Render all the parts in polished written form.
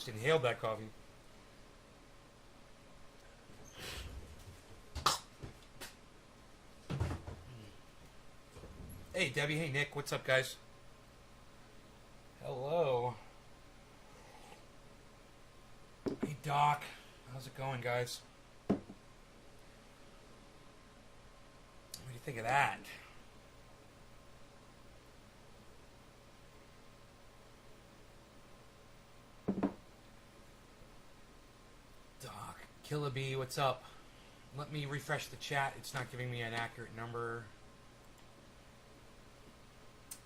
Just inhaled that coffee. Hey, Debbie. Hey, Nick. What's up, guys? Hello. Hey, Doc. How's it going, guys? What do you think of that? Doc. Killer Bee, what's up? Let me refresh the chat. It's not giving me an accurate number.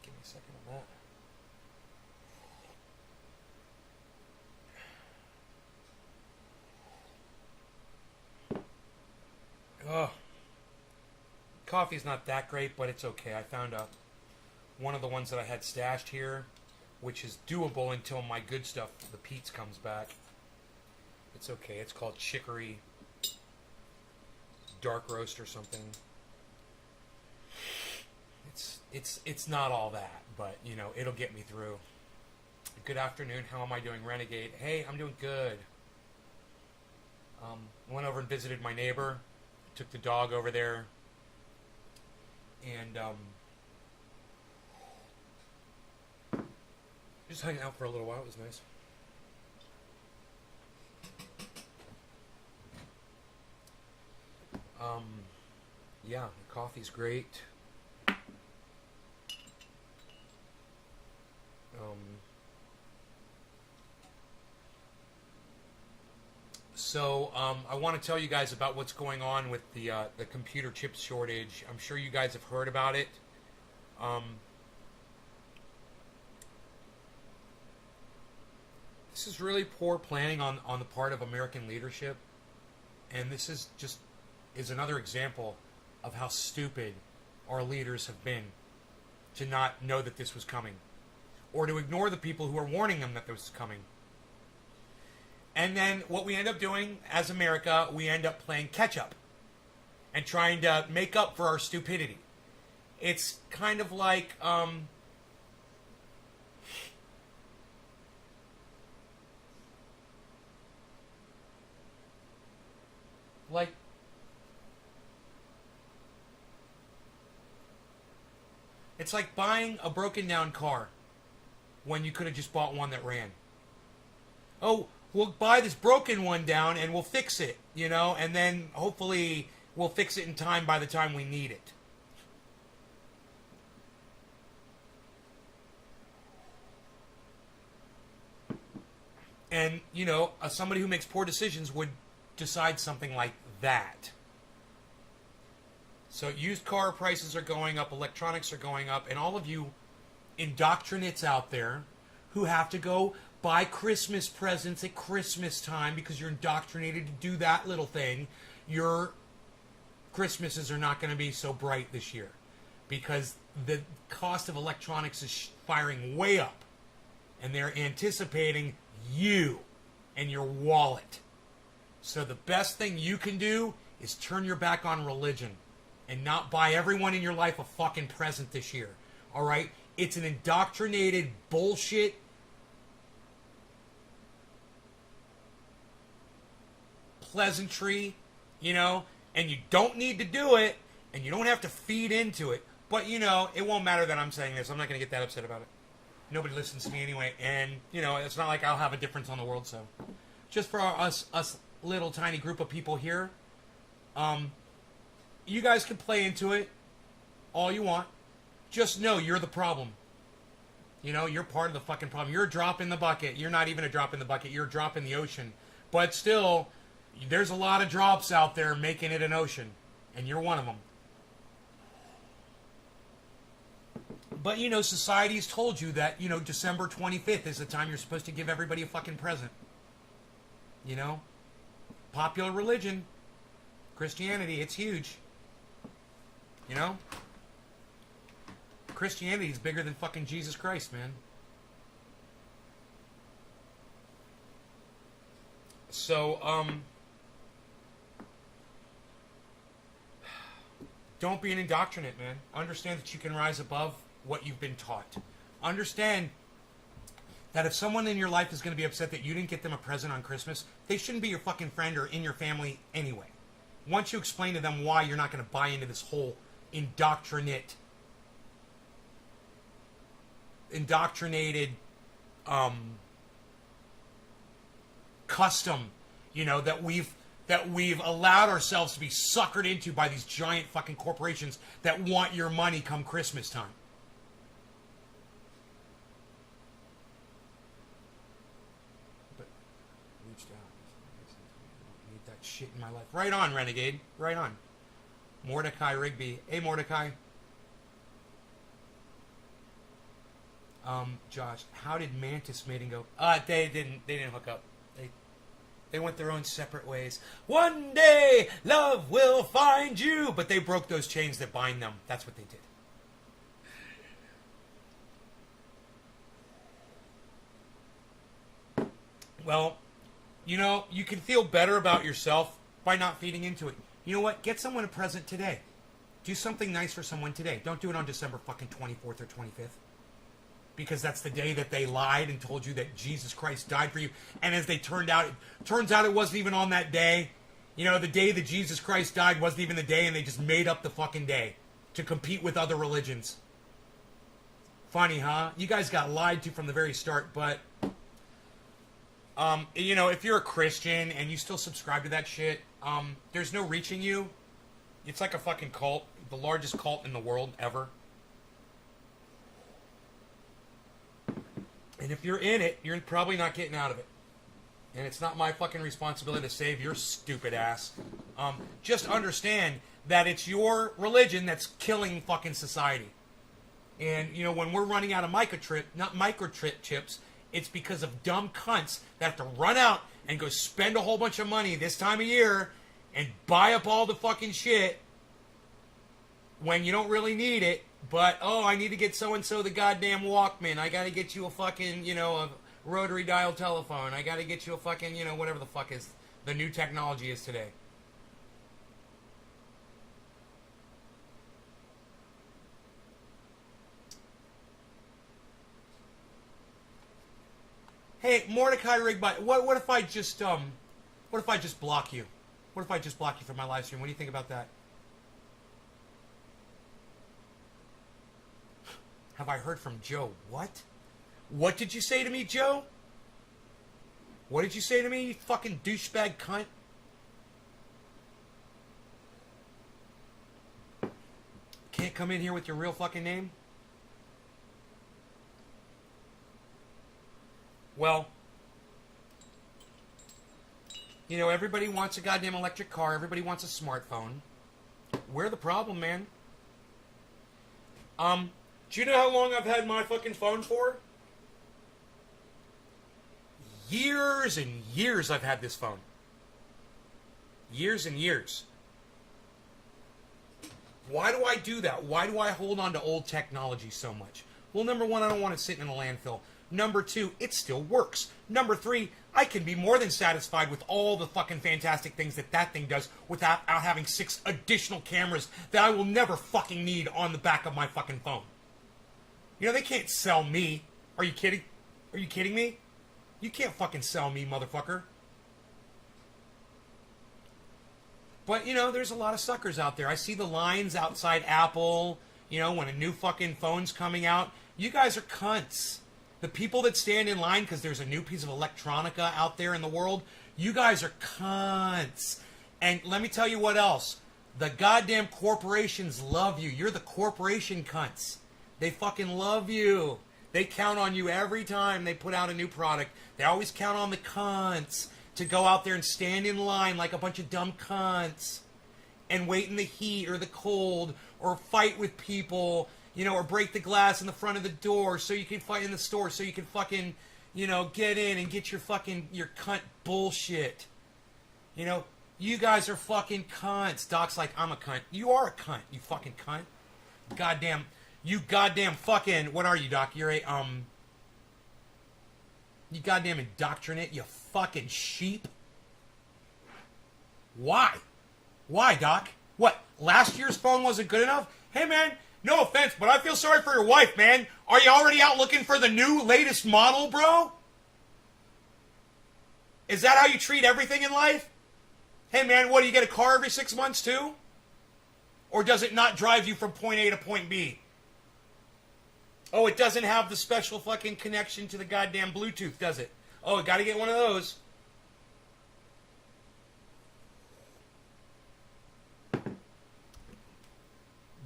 Give me a second on that. Oh, coffee's not that great, but it's okay. I found one of the ones that I had stashed here, which is doable until my good stuff, the Pete's, comes back. It's okay. It's called Chicory Dark Roast or something. It's not all that, but you know, it'll get me through. Good afternoon. How am I doing, Renegade? Hey, I'm doing good. Went over and visited my neighbor. Took the dog over there, and just hanging out for a little while. It was nice. Yeah, the coffee's great. So I want to tell you guys about what's going on with the computer chip shortage. I'm sure you guys have heard about it. This is really poor planning on the part of American leadership, and this is another example of how stupid our leaders have been to not know that this was coming, or to ignore the people who are warning them that this was coming. And then what we end up doing as America, we end up playing catch up and trying to make up for our stupidity. It's kind of like it's like buying a broken down car when you could have just bought one that ran. Oh, we'll buy this broken one down and we'll fix it, you know, and then hopefully we'll fix it in time by the time we need it. And, you know, somebody who makes poor decisions would decide something like that. So used car prices are going up, electronics are going up, and all of you indoctrinates out there who have to go buy Christmas presents at Christmas time because you're indoctrinated to do that little thing, your Christmases are not going to be so bright this year because the cost of electronics is firing way up, and they're anticipating you and your wallet. So the best thing you can do is turn your back on religion and not buy everyone in your life a fucking present this year. All right? It's an indoctrinated bullshit pleasantry, you know, and you don't need to do it, and you don't have to feed into it. But, you know, it won't matter that I'm saying this. I'm not going to get that upset about it. Nobody listens to me anyway, and, you know, it's not like I'll have a difference on the world, so. Just for us little tiny group of people here, you guys can play into it all you want. Just know you're the problem. You know, you're part of the fucking problem. You're a drop in the bucket. You're not even a drop in the bucket. You're a drop in the ocean. But still, there's a lot of drops out there making it an ocean, and you're one of them. But, you know, society's told you that, you know, December 25th is the time you're supposed to give everybody a fucking present. You know? Popular religion. Christianity, it's huge. You know? Christianity is bigger than fucking Jesus Christ, man. So, don't be an indoctrinate, man. Understand that you can rise above what you've been taught. Understand that if someone in your life is going to be upset that you didn't get them a present on Christmas, they shouldn't be your fucking friend or in your family anyway. Once you explain to them why you're not going to buy into this whole indoctrinated custom, that we've allowed ourselves to be suckered into by these giant fucking corporations that want your money come Christmas time. But reached out. I need that shit in my life. Right on, Renegade. Right on. Mordecai Rigby. Hey, Mordecai. Josh, how did Mantis Mating go? They didn't hook up. They went their own separate ways. One day, love will find you. But they broke those chains that bind them. That's what they did. Well, you can feel better about yourself by not feeding into it. You know what? Get someone a present today. Do something nice for someone today. Don't do it on December fucking 24th or 25th. Because that's the day that they lied and told you that Jesus Christ died for you. And as they turns out it wasn't even on that day. The day that Jesus Christ died wasn't even the day, and they just made up the fucking day to compete with other religions. Funny, huh? You guys got lied to from the very start, but if you're a Christian and you still subscribe to that shit, there's no reaching you. It's like a fucking cult, the largest cult in the world ever. And if you're in it, you're probably not getting out of it. And it's not my fucking responsibility to save your stupid ass. Just understand that it's your religion that's killing fucking society. And, when we're running out of microchip chips, it's because of dumb cunts that have to run out and go spend a whole bunch of money this time of year and buy up all the fucking shit when you don't really need it. But, I need to get so-and-so the goddamn Walkman. I gotta get you a fucking, a rotary dial telephone. I gotta get you a fucking, whatever the fuck is the new technology is today. Hey, Mordecai Rigbot, what if I just block you? What if I just block you from my live stream? What do you think about that? Have I heard from Joe? What? What did you say to me, Joe? What did you say to me, you fucking douchebag cunt? Can't come in here with your real fucking name? Well, everybody wants a goddamn electric car. Everybody wants a smartphone. We're the problem, man. Do you know how long I've had my fucking phone for? Years and years I've had this phone. Years and years. Why do I do that? Why do I hold on to old technology so much? Well, number one, I don't want it sitting in a landfill. Number two, it still works. Number three, I can be more than satisfied with all the fucking fantastic things that thing does without having 6 additional cameras that I will never fucking need on the back of my fucking phone. They can't sell me. Are you kidding? Are you kidding me? You can't fucking sell me, motherfucker. But, there's a lot of suckers out there. I see the lines outside Apple, when a new fucking phone's coming out. You guys are cunts. The people that stand in line because there's a new piece of electronica out there in the world, you guys are cunts. And let me tell you what else. The goddamn corporations love you. You're the corporation cunts. They fucking love you. They count on you every time they put out a new product. They always count on the cunts to go out there and stand in line like a bunch of dumb cunts and wait in the heat or the cold or fight with people, or break the glass in the front of the door so you can fight in the store so you can fucking, get in and get your cunt bullshit. You guys are fucking cunts. Doc's like, I'm a cunt. You are a cunt, you fucking cunt. You goddamn fucking, what are you, Doc? You're a, you goddamn indoctrinate, you fucking sheep. Why? Why, Doc? What, last year's phone wasn't good enough? Hey, man, No offense, but I feel sorry for your wife, man. Are you already out looking for the new, latest model, bro? Is that how you treat everything in life? Hey, man, what, do you get a car every 6 months, too? Or does it not drive you from point A to point B? Oh, it doesn't have the special fucking connection to the goddamn Bluetooth, does it? Oh, gotta get one of those.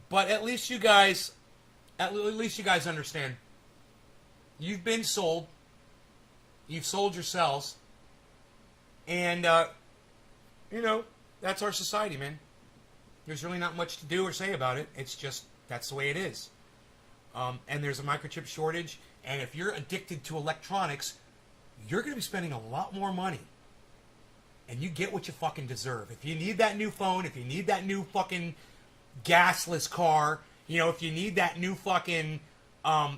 But at least you guys understand. You've been sold. You've sold yourselves. And, that's our society, man. There's really not much to do or say about it. It's just, that's the way it is. And there's a microchip shortage. And if you're addicted to electronics, you're going to be spending a lot more money. And you get what you fucking deserve. If you need that new phone, if you need that new fucking gasless car, if you need that new fucking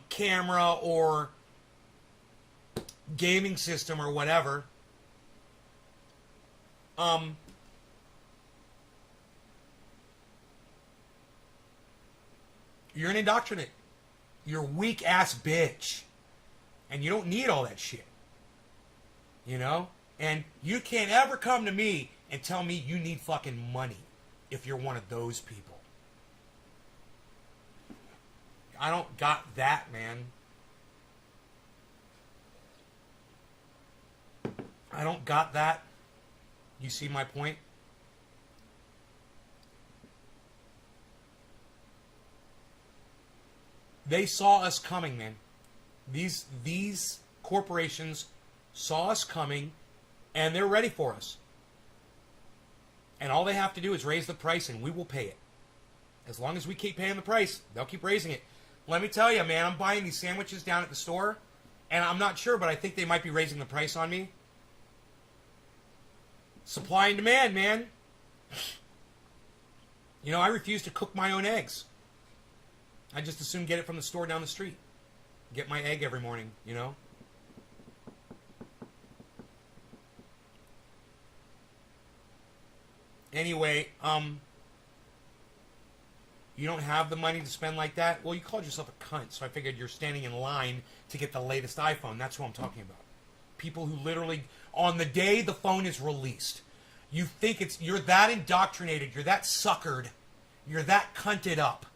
camera or gaming system or whatever, you're an indoctrinate. You're a weak ass bitch. And you don't need all that shit. And you can't ever come to me and tell me you need fucking money if you're one of those people. I don't got that, man. I don't got that. You see my point? They saw us coming, man. These corporations saw us coming, and they're ready for us. And all they have to do is raise the price, and we will pay it. As long as we keep paying the price, they'll keep raising it. Let me tell you, man, I'm buying these sandwiches down at the store, and I'm not sure, but I think they might be raising the price on me. Supply and demand, man. I refuse to cook my own eggs. I just as soon get it from the store down the street. Get my egg every morning, Anyway, you don't have the money to spend like that? Well, you called yourself a cunt, so I figured you're standing in line to get the latest iPhone. That's who I'm talking about. People who literally, on the day the phone is released, you think you're that indoctrinated, you're that suckered, you're that cunted up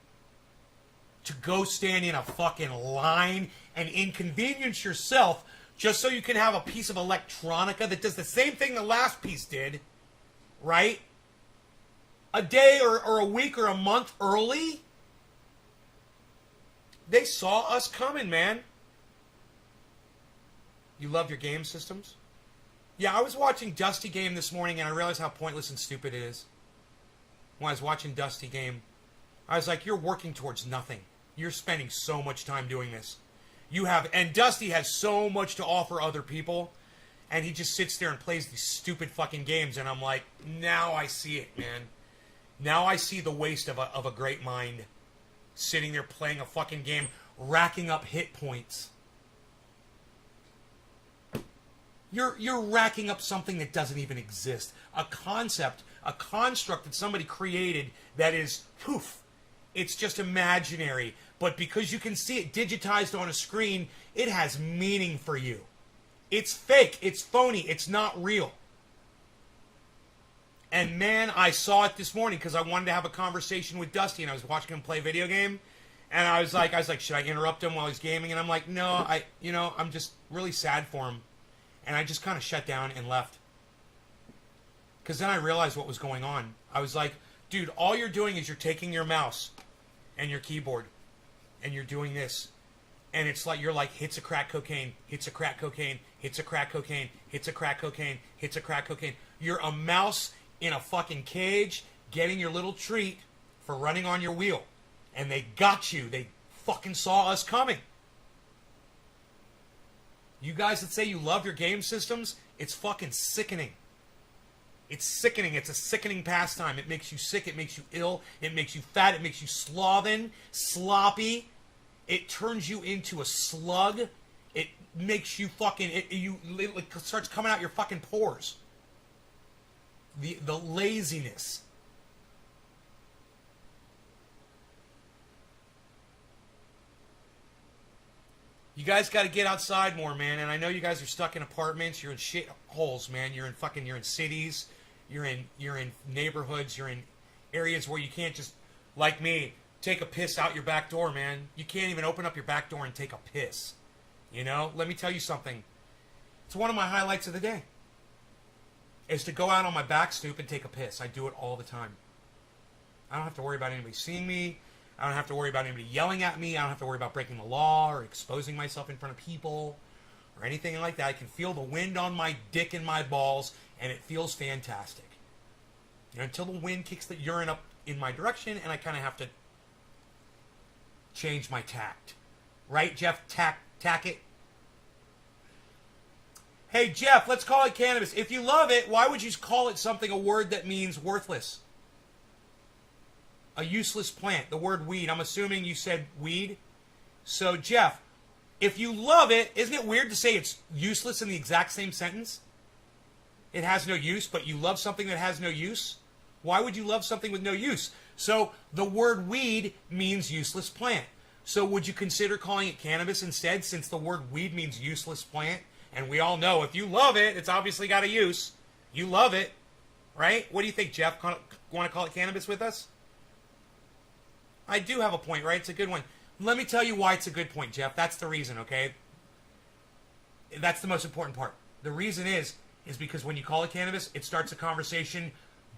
to go stand in a fucking line and inconvenience yourself just so you can have a piece of electronica that does the same thing the last piece did, right? A day or a week or a month early. They saw us coming, man. You love your game systems? Yeah, I was watching Dusty Game this morning and I realized how pointless and stupid it is. When I was watching Dusty Game, I was like, you're working towards nothing. You're spending so much time doing this. And Dusty has so much to offer other people, and he just sits there and plays these stupid fucking games, and I'm like, now I see it, man. Now I see the waste of a great mind sitting there playing a fucking game, racking up hit points. You're racking up something that doesn't even exist. A concept, a construct that somebody created that is, poof, it's just imaginary. But because you can see it digitized on a screen, it has meaning for you. It's fake. It's phony. It's not real. And man, I saw it this morning because I wanted to have a conversation with Dusty, and I was watching him play a video game. And I was like, should I interrupt him while he's gaming? And I'm like, no, I'm just really sad for him. And I just kind of shut down and left. Because then I realized what was going on. I was like, dude, all you're doing is you're taking your mouse and your keyboard and you're doing this. And it's like, you're like, hits of crack cocaine, hits of crack cocaine, hits of crack cocaine, hits of crack cocaine, hits of crack cocaine. You're a mouse in a fucking cage getting your little treat for running on your wheel. And they got you. They fucking saw us coming. You guys that say you love your game systems, it's fucking sickening. It's sickening. It's a sickening pastime. It makes you sick. It makes you ill. It makes you fat. It makes you sloppy. It turns you into a slug. It makes you fucking... It starts coming out your fucking pores. The laziness. You guys got to get outside more, man. And I know you guys are stuck in apartments. You're in shit holes, man. You're in cities. You're in neighborhoods. You're in areas where you can't just, like me, take a piss out your back door, man. You can't even open up your back door and take a piss. You know? Let me tell you something. It's one of my highlights of the day. Is to go out on my back stoop and take a piss. I do it all the time. I don't have to worry about anybody seeing me. I don't have to worry about anybody yelling at me. I don't have to worry about breaking the law or exposing myself in front of people or anything like that. I can feel the wind on my dick and my balls, and it feels fantastic. You know, until the wind kicks the urine up in my direction, and I kind of have to change my tact. Right, Jeff? Tack it. Hey, Jeff, let's call it cannabis. If you love it, why would you call it something, a word that means worthless? A useless plant. The word weed. I'm assuming you said weed. So, Jeff, if you love it, isn't it weird to say it's useless in the exact same sentence? It has no use, but you love something that has no use? Why would you love something with no use? So, the word weed means useless plant. So, would you consider calling it cannabis instead, since the word weed means useless plant? And we all know if you love it, it's obviously got a use. You love it, right? What do you think, Jeff? Want to call it cannabis with us? I do have a point, right? It's a good one. Let me tell you why it's a good point, Jeff. That's the reason, okay? That's the most important part. The reason is because when you call it cannabis, it starts a conversation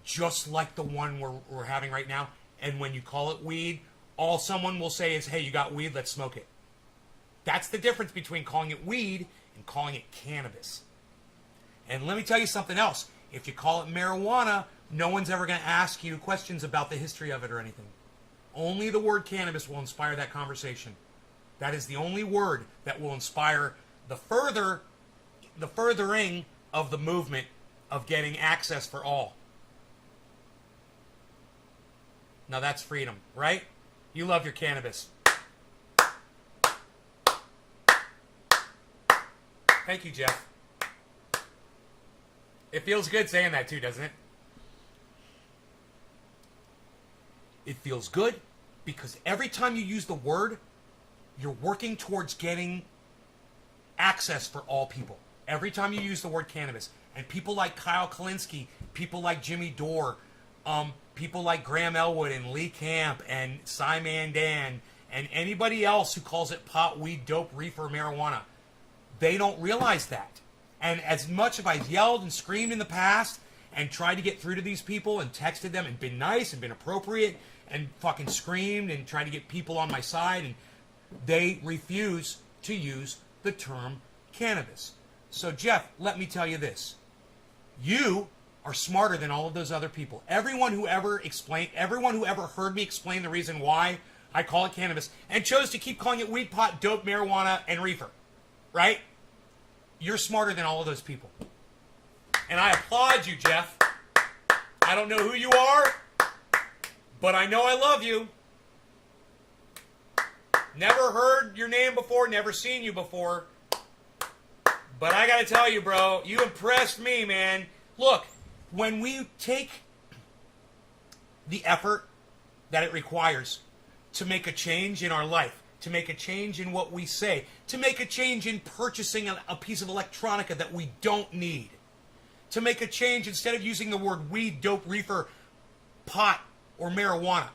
just like the one we're having right now. And when you call it weed, all someone will say is, hey, you got weed, let's smoke it. That's the difference between calling it weed and calling it cannabis. And let me tell you something else. If you call it marijuana, no one's ever going to ask you questions about the history of it or anything. Only the word cannabis will inspire that conversation. That is the only word that will inspire the furthering of the movement of getting access for all. Now that's freedom, right? You love your cannabis. Thank you, Jeff. It feels good saying that too, doesn't it? It feels good because every time you use the word, you're working towards getting access for all people. Every time you use the word cannabis. And people like Kyle Kalinske, people like Jimmy Dore, people like Graham Elwood and Lee Camp and Simon Dan and anybody else who calls it pot, weed, dope, reefer, marijuana, they don't realize that. And as much as I've yelled and screamed in the past and tried to get through to these people and texted them and been nice and been appropriate and fucking screamed and tried to get people on my side, and they refuse to use the term cannabis. So, Jeff, let me tell you this. You are smarter than all of those other people. Everyone who ever heard me explain the reason why I call it cannabis and chose to keep calling it weed, pot, dope, marijuana, and reefer, right? You're smarter than all of those people. And I applaud you, Jeff. I don't know who you are, but I know I love you. Never heard your name before, never seen you before. But I gotta tell you, bro, you impressed me, man. Look, when we take the effort that it requires to make a change in our life, to make a change in what we say, to make a change in purchasing a piece of electronica that we don't need, to make a change instead of using the word weed, dope, reefer, pot, or marijuana,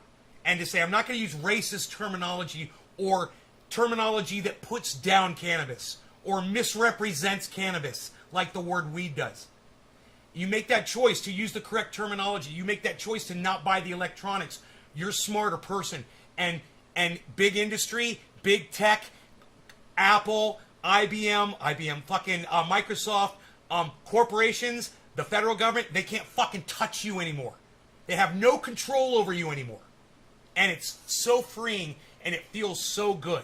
and to say, I'm not going to use racist terminology or terminology that puts down cannabis or misrepresents cannabis like the word weed does. You make that choice to use the correct terminology. You make that choice to not buy the electronics. You're a smarter person. And big industry, big tech, Apple, IBM, Microsoft, corporations, the federal government, they can't fucking touch you anymore. They have no control over you anymore. And it's so freeing and it feels so good.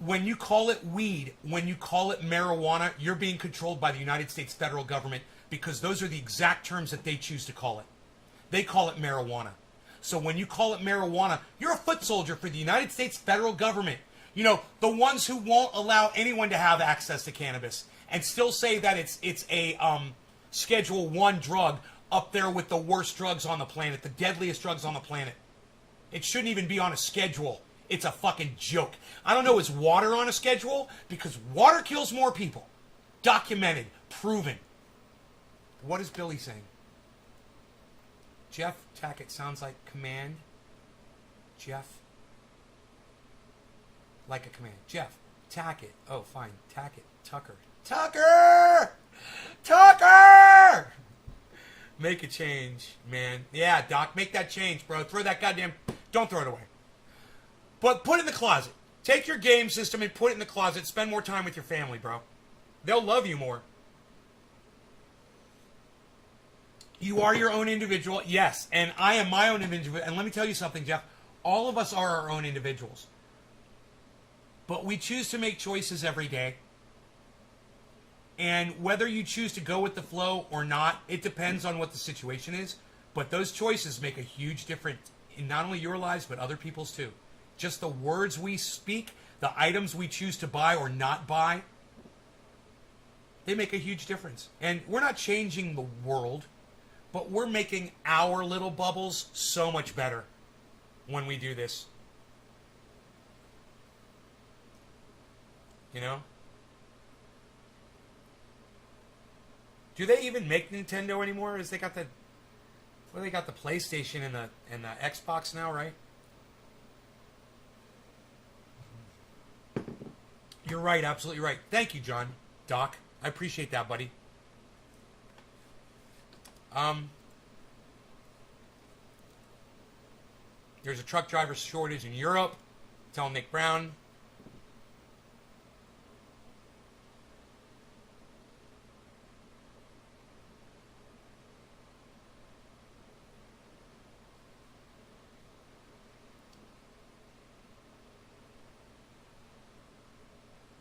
When you call it weed, when you call it marijuana, you're being controlled by the United States federal government because those are the exact terms that they choose to call it. They call it marijuana. So when you call it marijuana, you're a foot soldier for the United States federal government. You know, the ones who won't allow anyone to have access to cannabis and still say that it's a Schedule 1 drug up there with the worst drugs on the planet, the deadliest drugs on the planet. It shouldn't even be on a schedule. It's a fucking joke. I don't know, is water on a schedule? Because water kills more people. Documented. Proven. What is Billy saying? Jeff Tackett sounds like command. Jeff. Like a command. Jeff. Tackett. Oh, fine. Tackett. Tucker. Tucker! Tucker! Make a change, man. Yeah, Doc, make that change, bro. Throw that goddamn... Don't throw it away. But put it in the closet. Take your game system and put it in the closet. Spend more time with your family, bro. They'll love you more. You are your own individual. Yes, and I am my own individual. And let me tell you something, Jeff. All of us are our own individuals. But we choose to make choices every day. And whether you choose to go with the flow or not, it depends on what the situation is. But those choices make a huge difference in not only your lives, but other people's too. Just the words we speak, the items we choose to buy or not buy, they make a huge difference. And we're not changing the world, but we're making our little bubbles so much better when we do this. You know? Do they even make Nintendo anymore? Is they got the they got the PlayStation and the Xbox now, right? You're right, absolutely right. Thank you, John. Doc. I appreciate that, buddy. There's a truck driver shortage in Europe. Tell Nick Brown.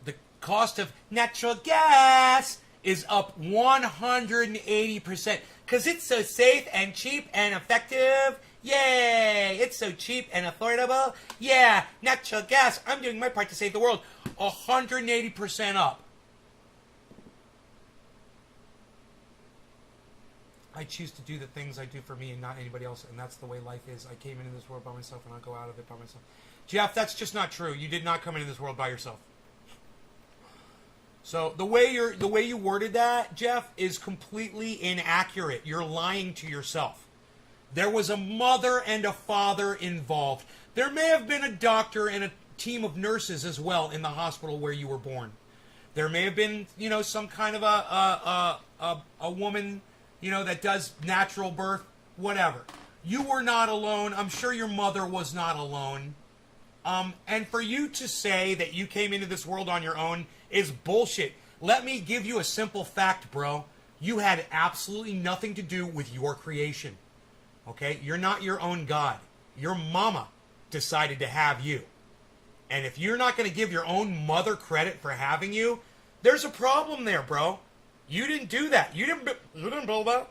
The cost of natural gas is up 180% because it's so safe and cheap and effective. Yay! It's so cheap and affordable. Yeah, natural gas. I'm doing my part to save the world. 180% up. I choose to do the things I do for me and not anybody else, and that's the way life is. I came into this world by myself, and I'll go out of it by myself. Jeff, that's just not true. You did not come into this world by yourself. So the way you worded that, Jeff, is completely inaccurate. You're lying to yourself. There was a mother and a father involved. There may have been a doctor and a team of nurses as well in the hospital where you were born. There may have been, some kind of a woman, that does natural birth, whatever. You were not alone. I'm sure your mother was not alone. And for you to say that you came into this world on your own is bullshit. Let me give you a simple fact, bro. You had absolutely nothing to do with your creation. Okay? You're not your own God. Your mama decided to have you. And if you're not going to give your own mother credit for having you, there's a problem there, bro. You didn't do that. You didn't build that.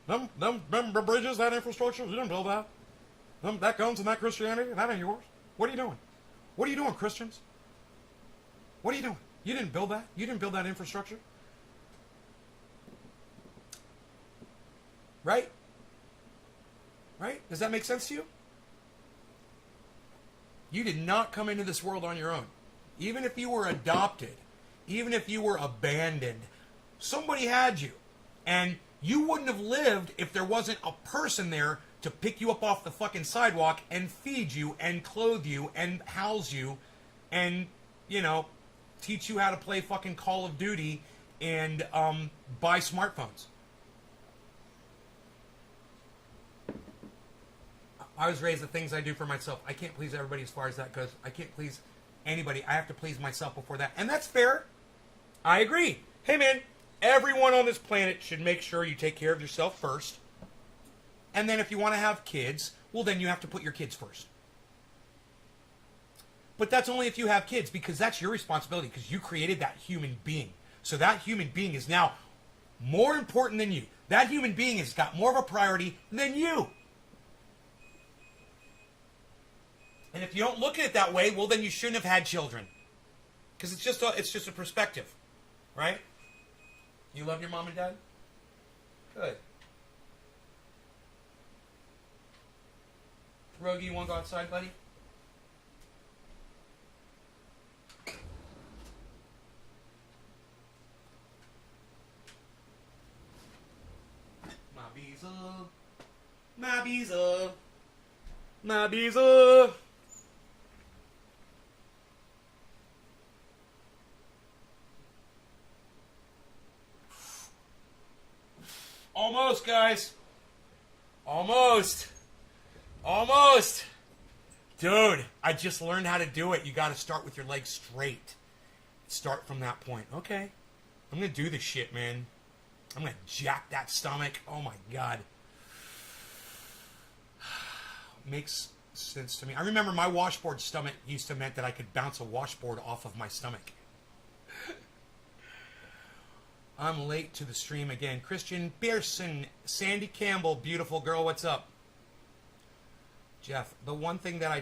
Them bridges, that infrastructure, you didn't build that. That guns and that Christianity, that ain't yours. What are you doing? What are you doing, Christians? What are you doing? You didn't build that. You didn't build that infrastructure. Right? Right? Does that make sense to you? You did not come into this world on your own. Even if you were adopted, even if you were abandoned, somebody had you. And you wouldn't have lived if there wasn't a person there to pick you up off the fucking sidewalk and feed you and clothe you and house you and, teach you how to play fucking Call of Duty and buy smartphones. I was raised the things I do for myself. I can't please everybody as far as that goes. I can't please anybody. I have to please myself before that. And that's fair. I agree. Hey, man, everyone on this planet should make sure you take care of yourself first. And then if you want to have kids, well, then you have to put your kids first. But that's only if you have kids, because that's your responsibility, because you created that human being. So that human being is now more important than you. That human being has got more of a priority than you. And if you don't look at it that way, well, then you shouldn't have had children. Because it's just a perspective. Right? You love your mom and dad? Good. Rogie, you want to go outside, buddy? My Beezle. My Beezle. My Beezle. Almost, guys. Almost. Almost. Dude, I just learned how to do it. You got to start with your legs straight. Start from that point. Okay. I'm going to do this shit, man. I'm going to jack that stomach. Oh, my God. Makes sense to me. I remember my washboard stomach used to meant that I could bounce a washboard off of my stomach. I'm late to the stream again. Christian Pearson, Sandy Campbell, beautiful girl, what's up? Jeff, the one thing that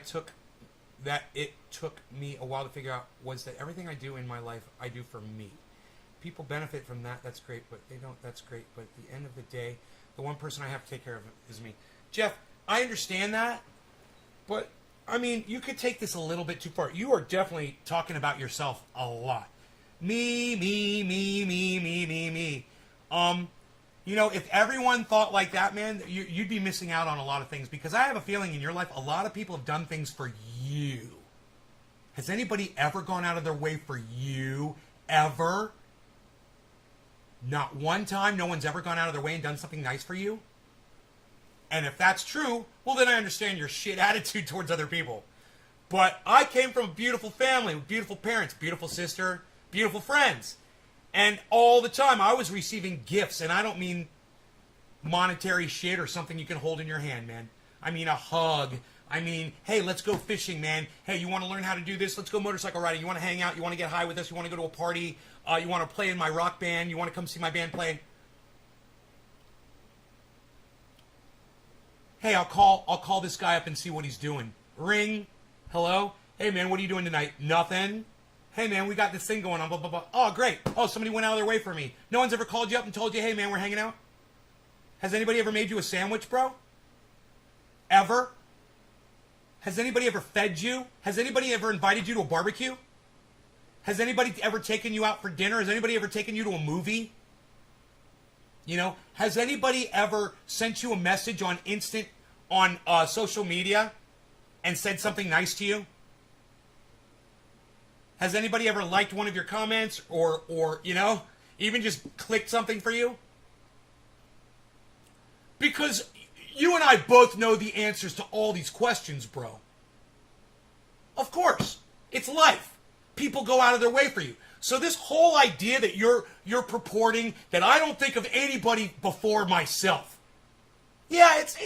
it took me a while to figure out was that everything I do in my life, I do for me. People benefit from that, that's great, but they don't, that's great. But at the end of the day, the one person I have to take care of is me. Jeff, I understand that, but, I mean, you could take this a little bit too far. You are definitely talking about yourself a lot. Me. You know, if everyone thought like that, man, you'd be missing out on a lot of things. Because I have a feeling in your life, a lot of people have done things for you. Has anybody ever gone out of their way for you? Ever? Not one time. No one's ever gone out of their way and done something nice for you? And if that's true, well, then I understand your shit attitude towards other people. But I came from a beautiful family with beautiful parents, beautiful sister, beautiful friends. And all the time I was receiving gifts, and I don't mean monetary shit or something you can hold in your hand, man. I mean a hug. I mean, hey, let's go fishing, man. Hey, you want to learn how to do this? Let's go motorcycle riding. You want to hang out? You want to get high with us? You want to go to a party? You want to play in my rock band? You want to come see my band play? Hey, I'll call this guy up and see what he's doing. Ring. Hello? Hey, man, what are you doing tonight? Nothing. Hey, man, we got this thing going on, blah, blah, blah. Oh, great. Oh, somebody went out of their way for me. No one's ever called you up and told you, hey, man, we're hanging out? Has anybody ever made you a sandwich, bro? Ever? Has anybody ever fed you? Has anybody ever invited you to a barbecue? Has anybody ever taken you out for dinner? Has anybody ever taken you to a movie? You know, has anybody ever sent you a message on social media and said something nice to you? Has anybody ever liked one of your comments or you know, even just clicked something for you? Because you and I both know the answers to all these questions, bro. Of course. It's life. People go out of their way for you. So this whole idea that you're purporting that I don't think of anybody before myself. Yeah, it's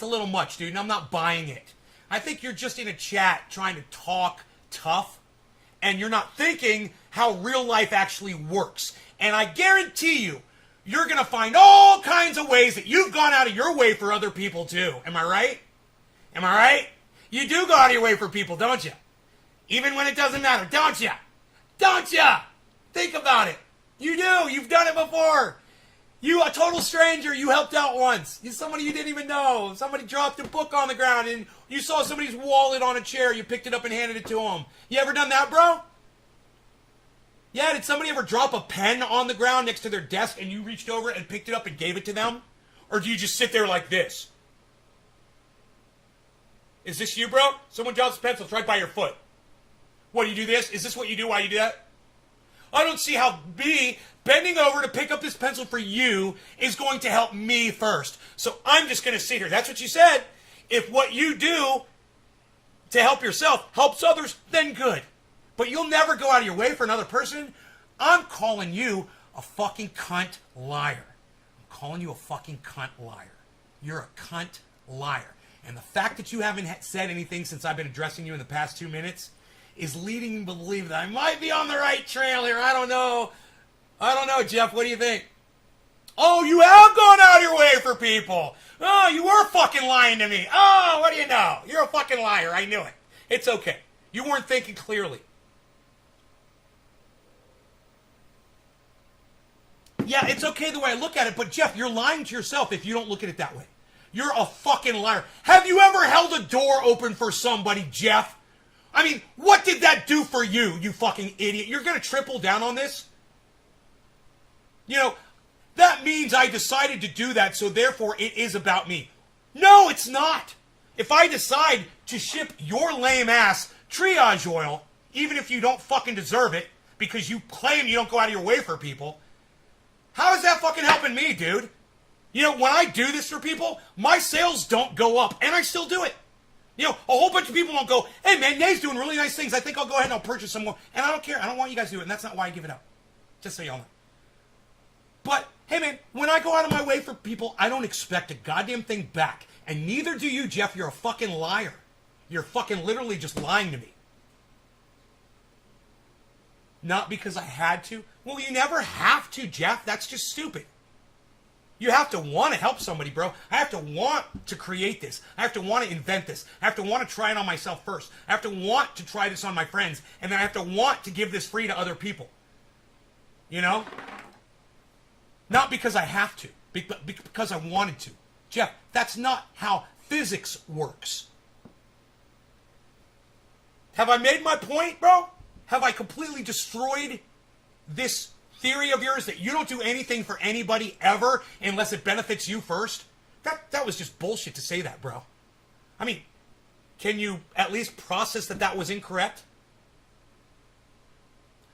a little much, dude, and I'm not buying it. I think you're just in a chat trying to talk tough, and you're not thinking how real life actually works. And I guarantee you, you're going to find all kinds of ways that you've gone out of your way for other people too. Am I right? Am I right? You do go out of your way for people, don't you? Even when it doesn't matter, don't you? Don't you? Think about it. You do. You've done it before. You, a total stranger, you helped out once. You, somebody you didn't even know. Somebody dropped a book on the ground and you saw somebody's wallet on a chair. You picked it up and handed it to them. You ever done that, bro? Yeah, did somebody ever drop a pen on the ground next to their desk and you reached over and picked it up and gave it to them? Or do you just sit there like this? Is this you, bro? Someone drops a pencil, it's right by your foot. What, do you do this? Is this what you do while you do that? I don't see how me bending over to pick up this pencil for you is going to help me first. So I'm just going to sit here. That's what you said. If what you do to help yourself helps others, then good. But you'll never go out of your way for another person. I'm calling you a fucking cunt liar. I'm calling you a fucking cunt liar. You're a cunt liar. And the fact that you haven't said anything since I've been addressing you in the past 2 minutes is leading me to believe that I might be on the right trail here. I don't know. I don't know, Jeff. What do you think? Oh, you have gone out of your way for people. Oh, you were fucking lying to me. Oh, what do you know? You're a fucking liar. I knew it. It's okay. You weren't thinking clearly. Yeah, it's okay the way I look at it, but Jeff, you're lying to yourself if you don't look at it that way. You're a fucking liar. Have you ever held a door open for somebody, Jeff? I mean, what did that do for you, you fucking idiot? You're going to triple down on this? You know, that means I decided to do that, so therefore it is about me. No, it's not. If I decide to ship your lame ass triage oil, even if you don't fucking deserve it, because you claim you don't go out of your way for people, how is that fucking helping me, dude? You know, when I do this for people, my sales don't go up, and I still do it. You know, a whole bunch of people don't go, hey man, Nay's doing really nice things. I think I'll go ahead and I'll purchase some more. And I don't care. I don't want you guys to do it, and that's not why I give it up. Just so y'all know. But, hey man, when I go out of my way for people, I don't expect a goddamn thing back. And neither do you, Jeff. You're a fucking liar. You're fucking literally just lying to me. Not because I had to. Well, you never have to, Jeff. That's just stupid. You have to want to help somebody, bro. I have to want to create this. I have to want to invent this. I have to want to try it on myself first. I have to want to try this on my friends. And then I have to want to give this free to other people. You know? Not because I have to. Because I wanted to. Jeff, that's not how physics works. Have I made my point, bro? Have I completely destroyed this theory of yours that you don't do anything for anybody ever unless it benefits you first? That was just bullshit to say that, bro. I mean, can you at least process that that was incorrect?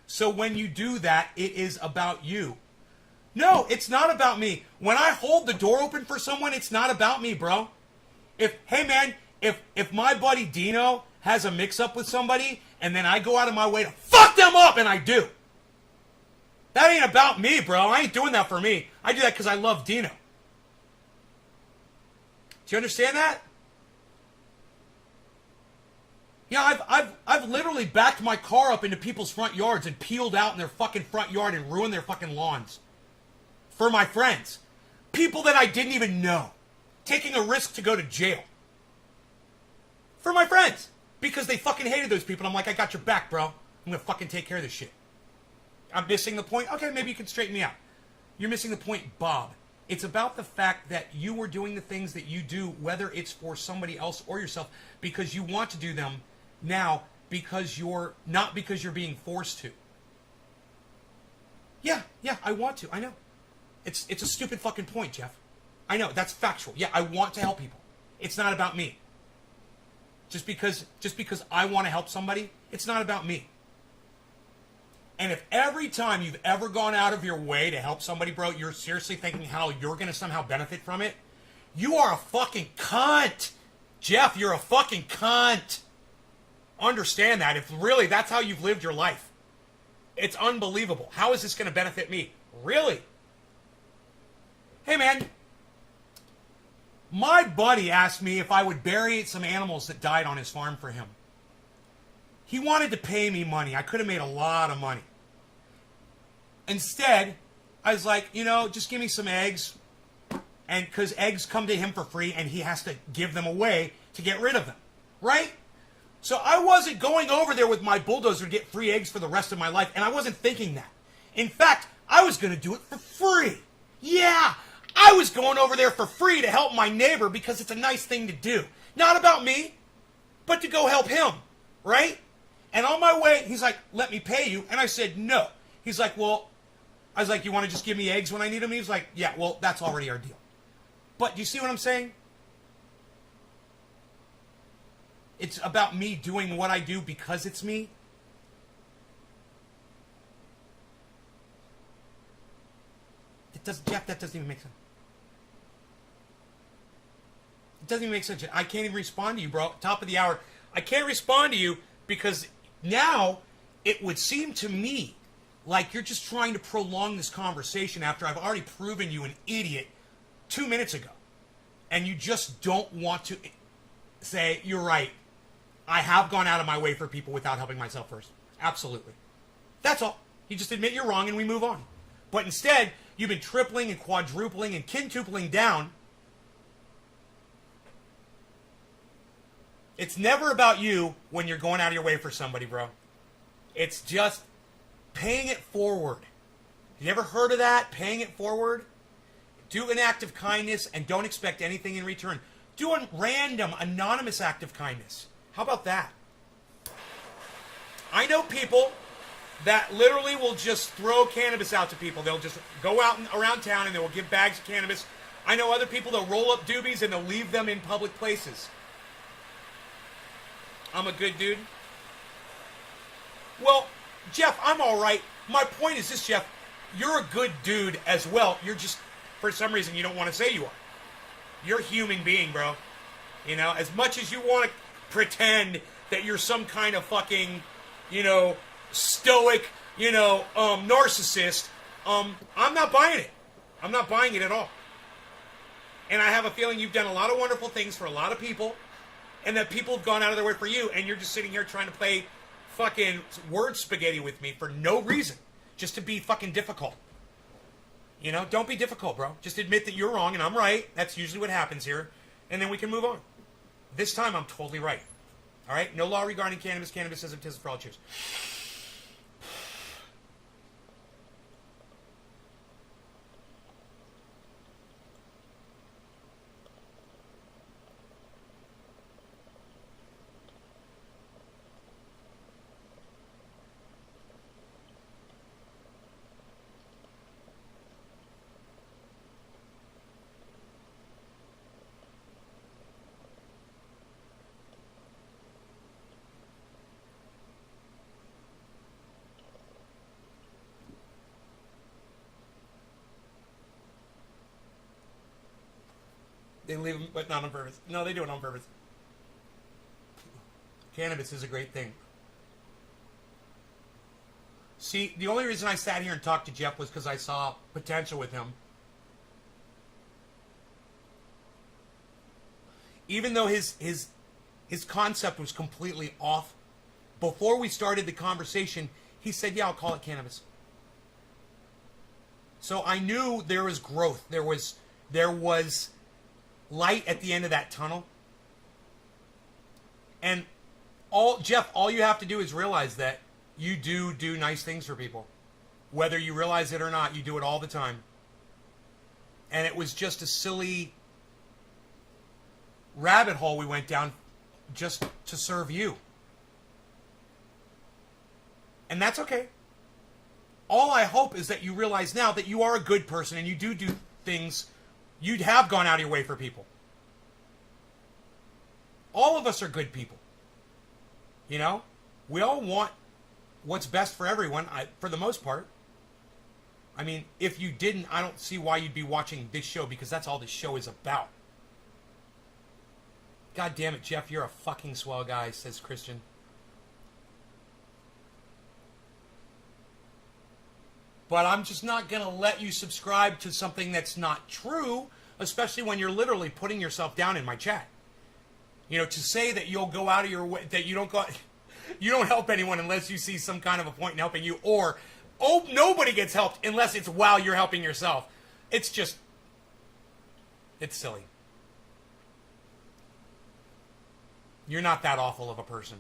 So when you do that, it is about you. No, it's not about me. When I hold the door open for someone, it's not about me, bro. Hey man, if my buddy Dino has a mix-up with somebody, and then I go out of my way to fuck them up, and I do. That ain't about me, bro. I ain't doing that for me. I do that because I love Dino. Do you understand that? Yeah, I've literally backed my car up into people's front yards and peeled out in their fucking front yard and ruined their fucking lawns. For my friends. People that I didn't even know. Taking a risk to go to jail. For my friends. Because they fucking hated those people. I'm like, I got your back, bro. I'm gonna fucking take care of this shit. I'm missing the point. Okay, maybe you can straighten me out. You're missing the point, Bob. It's about the fact that you were doing the things that you do, whether it's for somebody else or yourself, because you want to do them now, because you're not because you're being forced to. Yeah, I want to. I know. It's a stupid fucking point, Jeff. I know, that's factual. Yeah, I want to help people. It's not about me. Just because I want to help somebody, it's not about me. And if every time you've ever gone out of your way to help somebody, bro, you're seriously thinking how you're going to somehow benefit from it, you are a fucking cunt. Jeff, you're a fucking cunt. Understand that. If really that's how you've lived your life. It's unbelievable. How is this going to benefit me? Really? Hey, man. My buddy asked me if I would bury some animals that died on his farm for him. He wanted to pay me money. I could have made a lot of money. Instead, I was like, just give me some eggs. And because eggs come to him for free and he has to give them away to get rid of them. Right? So I wasn't going over there with my bulldozer to get free eggs for the rest of my life. And I wasn't thinking that. In fact, I was going to do it for free. Yeah, I was going over there for free to help my neighbor because it's a nice thing to do. Not about me, but to go help him. Right? And on my way, he's like, let me pay you. And I said, no. He's like, well, I was like, you want to just give me eggs when I need them? He was like, yeah, well, that's already our deal. But do you see what I'm saying? It's about me doing what I do because it's me. Jeff, that doesn't even make sense. It doesn't even make sense. I can't even respond to you, bro. Top of the hour. I can't respond to you because now it would seem to me like you're just trying to prolong this conversation after I've already proven you an idiot 2 minutes ago. And you just don't want to say, you're right. I have gone out of my way for people without helping myself first. Absolutely. That's all. You just admit you're wrong and we move on. But instead, you've been tripling and quadrupling and quintupling down. It's never about you when you're going out of your way for somebody, bro. It's just paying it forward. You ever heard of that? Paying it forward? Do an act of kindness and don't expect anything in return. Do a random, anonymous act of kindness. How about that? I know people that literally will just throw cannabis out to people. They'll just go out around town and they will give bags of cannabis. I know other people that roll up doobies and they'll leave them in public places. I'm a good dude. Well, Jeff, I'm all right. My point is this, Jeff. You're a good dude as well. You're just, for some reason, you don't want to say you are. You're a human being, bro. You know, as much as you want to pretend that you're some kind of fucking, you know, stoic, you know, narcissist, I'm not buying it. I'm not buying it at all. And I have a feeling you've done a lot of wonderful things for a lot of people, and that people have gone out of their way for you, and you're just sitting here trying to play fucking word spaghetti with me for no reason. Just to be fucking difficult. You know, don't be difficult, bro. Just admit that you're wrong and I'm right. That's usually what happens here. And then we can move on. This time I'm totally right. All right? No law regarding cannabis. Cannabis isn't for all cheers. They leave them, but not on purpose. No, they do it on purpose. Cannabis is a great thing. See, the only reason I sat here and talked to Jeff was because I saw potential with him. Even though his concept was completely off, before we started the conversation, he said, yeah, I'll call it cannabis. So I knew there was growth. There was light at the end of that tunnel. And Jeff, all you have to do is realize that you do nice things for people. Whether you realize it or not, you do it all the time. And it was just a silly rabbit hole we went down just to serve you. And that's okay. All I hope is that you realize now that you are a good person and you do things. You'd have gone out of your way for people. All of us are good people. You know? We all want what's best for everyone, for the most part. I mean, if you didn't, I don't see why you'd be watching this show, because that's all this show is about. God damn it, Jeff, you're a fucking swell guy, says Christian. But I'm just not going to let you subscribe to something that's not true, especially when you're literally putting yourself down in my chat. You know, to say that you'll go out of your way, that you don't help anyone unless you see some kind of a point in helping you, or, oh, nobody gets helped unless it's while you're helping yourself. It's just, it's silly. You're not that awful of a person.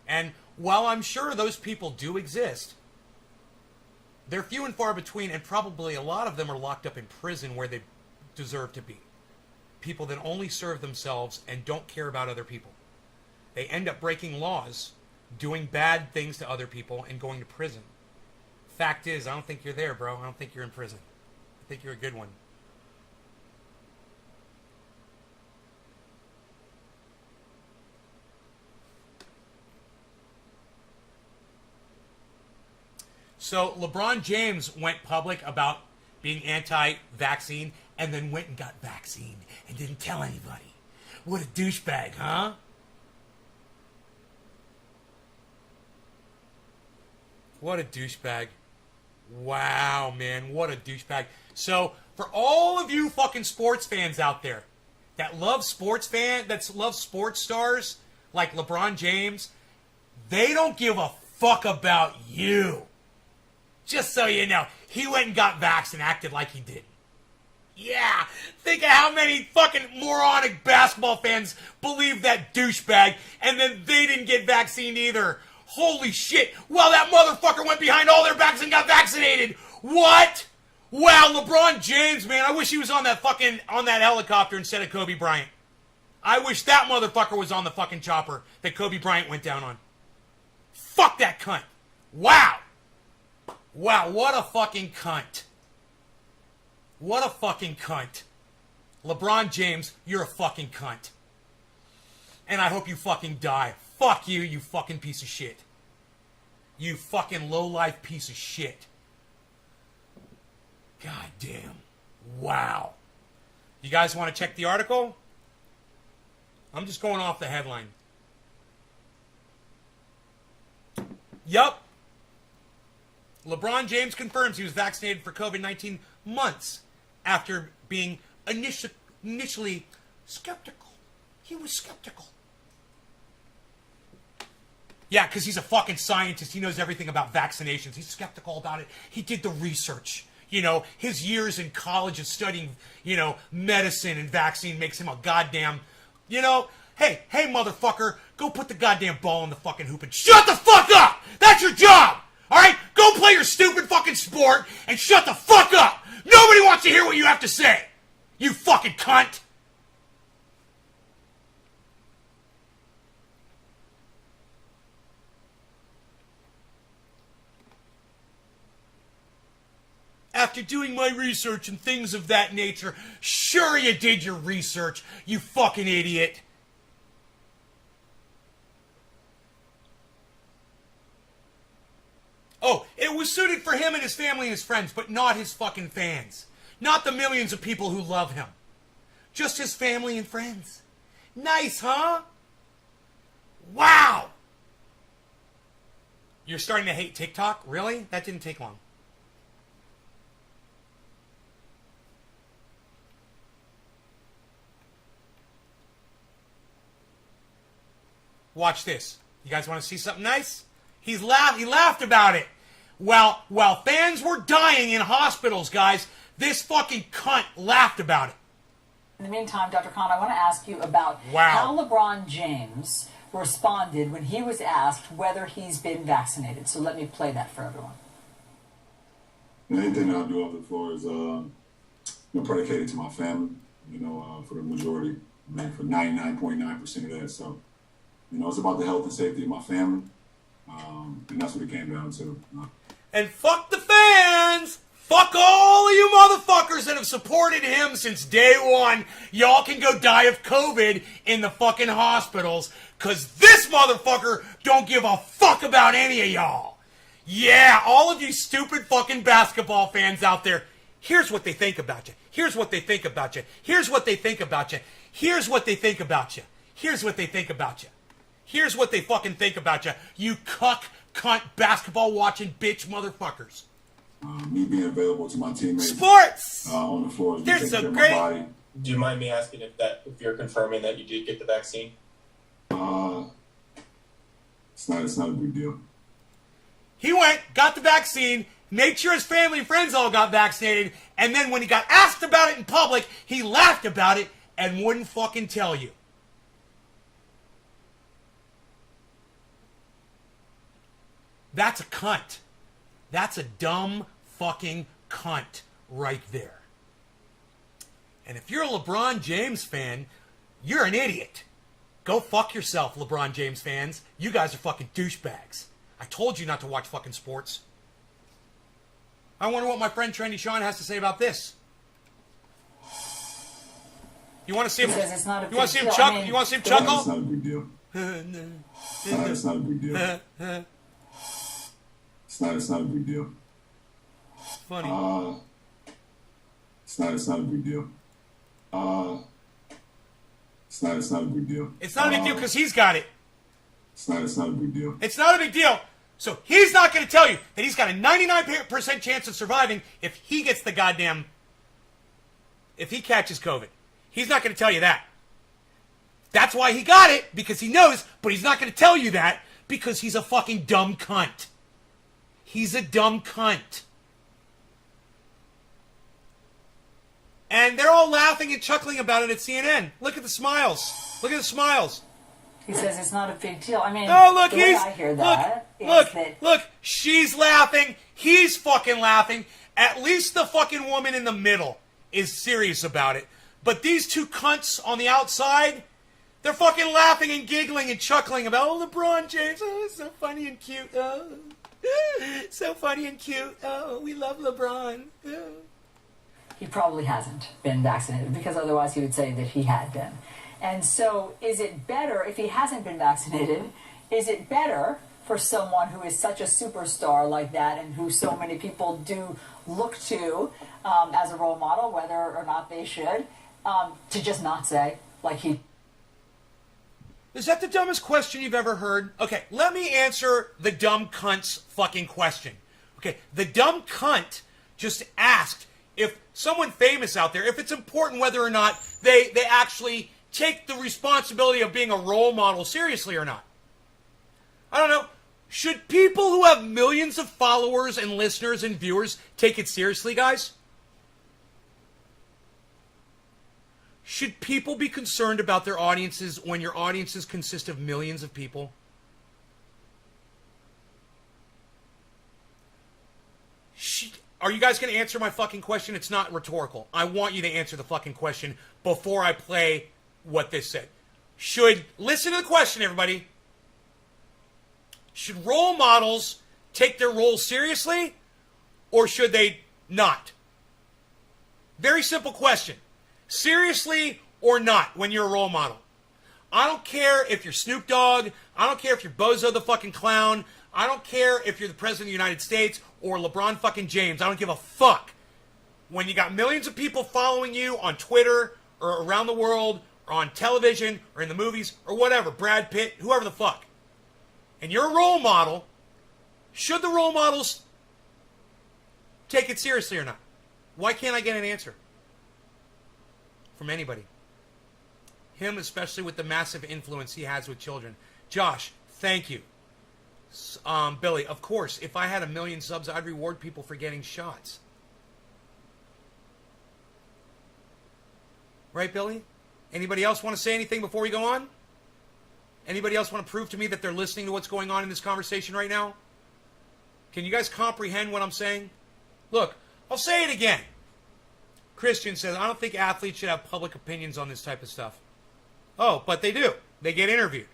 And while I'm sure those people do exist, they're few and far between, and probably a lot of them are locked up in prison where they deserve to be. People that only serve themselves and don't care about other people. They end up breaking laws, doing bad things to other people, and going to prison. Fact is, I don't think you're there, bro. I don't think you're in prison. I think you're a good one. So LeBron James went public about being anti-vaccine and then went and got vaccine and didn't tell anybody. What a douchebag, huh? What a douchebag. Wow, man, what a douchebag. So, for all of you fucking sports fans out there that love sports stars like LeBron James, they don't give a fuck about you. Just so you know, he went and got vaxxed and acted like he didn't. Yeah, think of how many fucking moronic basketball fans believe that douchebag, and then they didn't get vaccinated either. Holy shit. Well, that motherfucker went behind all their backs and got vaccinated. What? Wow, LeBron James, man, I wish he was on that helicopter instead of Kobe Bryant. I wish that motherfucker was on the fucking chopper that Kobe Bryant went down on. Fuck that cunt. Wow. Wow, what a fucking cunt. What a fucking cunt. LeBron James, you're a fucking cunt. And I hope you fucking die. Fuck you, you fucking piece of shit. You fucking low-life piece of shit. God damn. Wow. You guys want to check the article? I'm just going off the headline. Yup. LeBron James confirms he was vaccinated for COVID-19 months after being initially skeptical. He was skeptical. Yeah, because he's a fucking scientist. He knows everything about vaccinations. He's skeptical about it. He did the research. You know, his years in college of studying, medicine and vaccine makes him a goddamn, hey, motherfucker, go put the goddamn ball in the fucking hoop and shut the fuck up! That's your job! Alright? Go play your stupid fucking sport and shut the fuck up! Nobody wants to hear what you have to say! You fucking cunt! After doing my research and things of that nature, sure you did your research, you fucking idiot. Oh, it was suited for him and his family and his friends, but not his fucking fans. Not the millions of people who love him. Just his family and friends. Nice, huh? Wow! You're starting to hate TikTok? Really? That didn't take long. Watch this. You guys want to see something nice? He laughed about it. While fans were dying in hospitals, guys, this fucking cunt laughed about it. In the meantime, Dr. Khan, I want to ask you about how LeBron James responded when he was asked whether he's been vaccinated. So let me play that for everyone. Anything that I do off the floor is predicated to my family, for the majority, for 99.9% of that. So, it's about the health and safety of my family. And that's what it came down to. And fuck the fans! Fuck all of you motherfuckers that have supported him since day one. Y'all can go die of COVID in the fucking hospitals, cause this motherfucker don't give a fuck about any of y'all. Yeah, all of you stupid fucking basketball fans out there, here's what they think about you. Here's what they think about you. Here's what they think about you. Here's what they think about you. Here's what they think about you. Here's what they fucking think about you. You cuck, cunt, basketball-watching bitch motherfuckers. Me being available to my teammates. Sports! On the floor. They're so great. Do you mind me asking if you're confirming that you did get the vaccine? It's not a big deal. He went, got the vaccine, made sure his family and friends all got vaccinated, and then when he got asked about it in public, he laughed about it and wouldn't fucking tell you. That's a cunt. That's a dumb fucking cunt right there. And if you're a LeBron James fan, you're an idiot. Go fuck yourself, LeBron James fans. You guys are fucking douchebags. I told you not to watch fucking sports. I wonder what my friend Trendy Sean has to say about this. You want to see him? You want to see him chuckle? You want to see him chuckle? It's not a big deal. It's not a big deal. It's not a big deal. Funny. It's not a big deal. It's not a big deal. It's not a big deal because he's got it. It's not a big deal. It's not a big deal. So he's not going to tell you that he's got a 99% chance of surviving if he gets the goddamn... if he catches COVID. He's not going to tell you that. That's why he got it, because he knows, but he's not going to tell you that because he's a fucking dumb cunt. He's a dumb cunt. And they're all laughing and chuckling about it at CNN. Look at the smiles. Look at the smiles. He says it's not a big deal. I mean, oh, look, the way I hear that look, she's laughing, he's fucking laughing, At least the fucking woman in the middle is serious about it. But these two cunts on the outside, they're fucking laughing and giggling and chuckling about, oh, LeBron James, oh, it's so funny and cute, oh, so funny and cute, oh, we love LeBron, oh. He probably hasn't been vaccinated, because otherwise he would say that he had been. And so is it better, if he hasn't been vaccinated, is it better for someone who is such a superstar like that and who so many people do look to as a role model, whether or not they should, to just not say, like he... Is that the dumbest question you've ever heard? Okay, let me answer the dumb cunt's fucking question. Okay, the dumb cunt just asked if someone famous out there, if it's important whether or not they actually take the responsibility of being a role model seriously or not. I don't know. Should people who have millions of followers and listeners and viewers take it seriously, guys? Should people be concerned about their audiences when your audiences consist of millions of people? Are you guys going to answer my fucking question? It's not rhetorical. I want you to answer the fucking question before I play what this said. Listen to the question, everybody. Should role models take their roles seriously, or should they not? Very simple question. Seriously or not when you're a role model? I don't care if you're Snoop Dogg. I don't care if you're Bozo the fucking Clown. I don't care if you're the President of the United States or LeBron fucking James. I don't give a fuck. When you got millions of people following you on Twitter or around the world or on television or in the movies or whatever, Brad Pitt, whoever the fuck, and you're a role model, should the role models take it seriously or not? Why can't I get an answer from anybody? Him, especially with the massive influence he has with children. Josh, thank you. Billy, of course, if I had 1 million subs, I'd reward people for getting shots. Right, Billy? Anybody else want to say anything before we go on? Anybody else want to prove to me that they're listening to what's going on in this conversation right now? Can you guys comprehend what I'm saying? Look, I'll say it again. Christian says, I don't think athletes should have public opinions on this type of stuff. Oh, but they do. They get interviewed.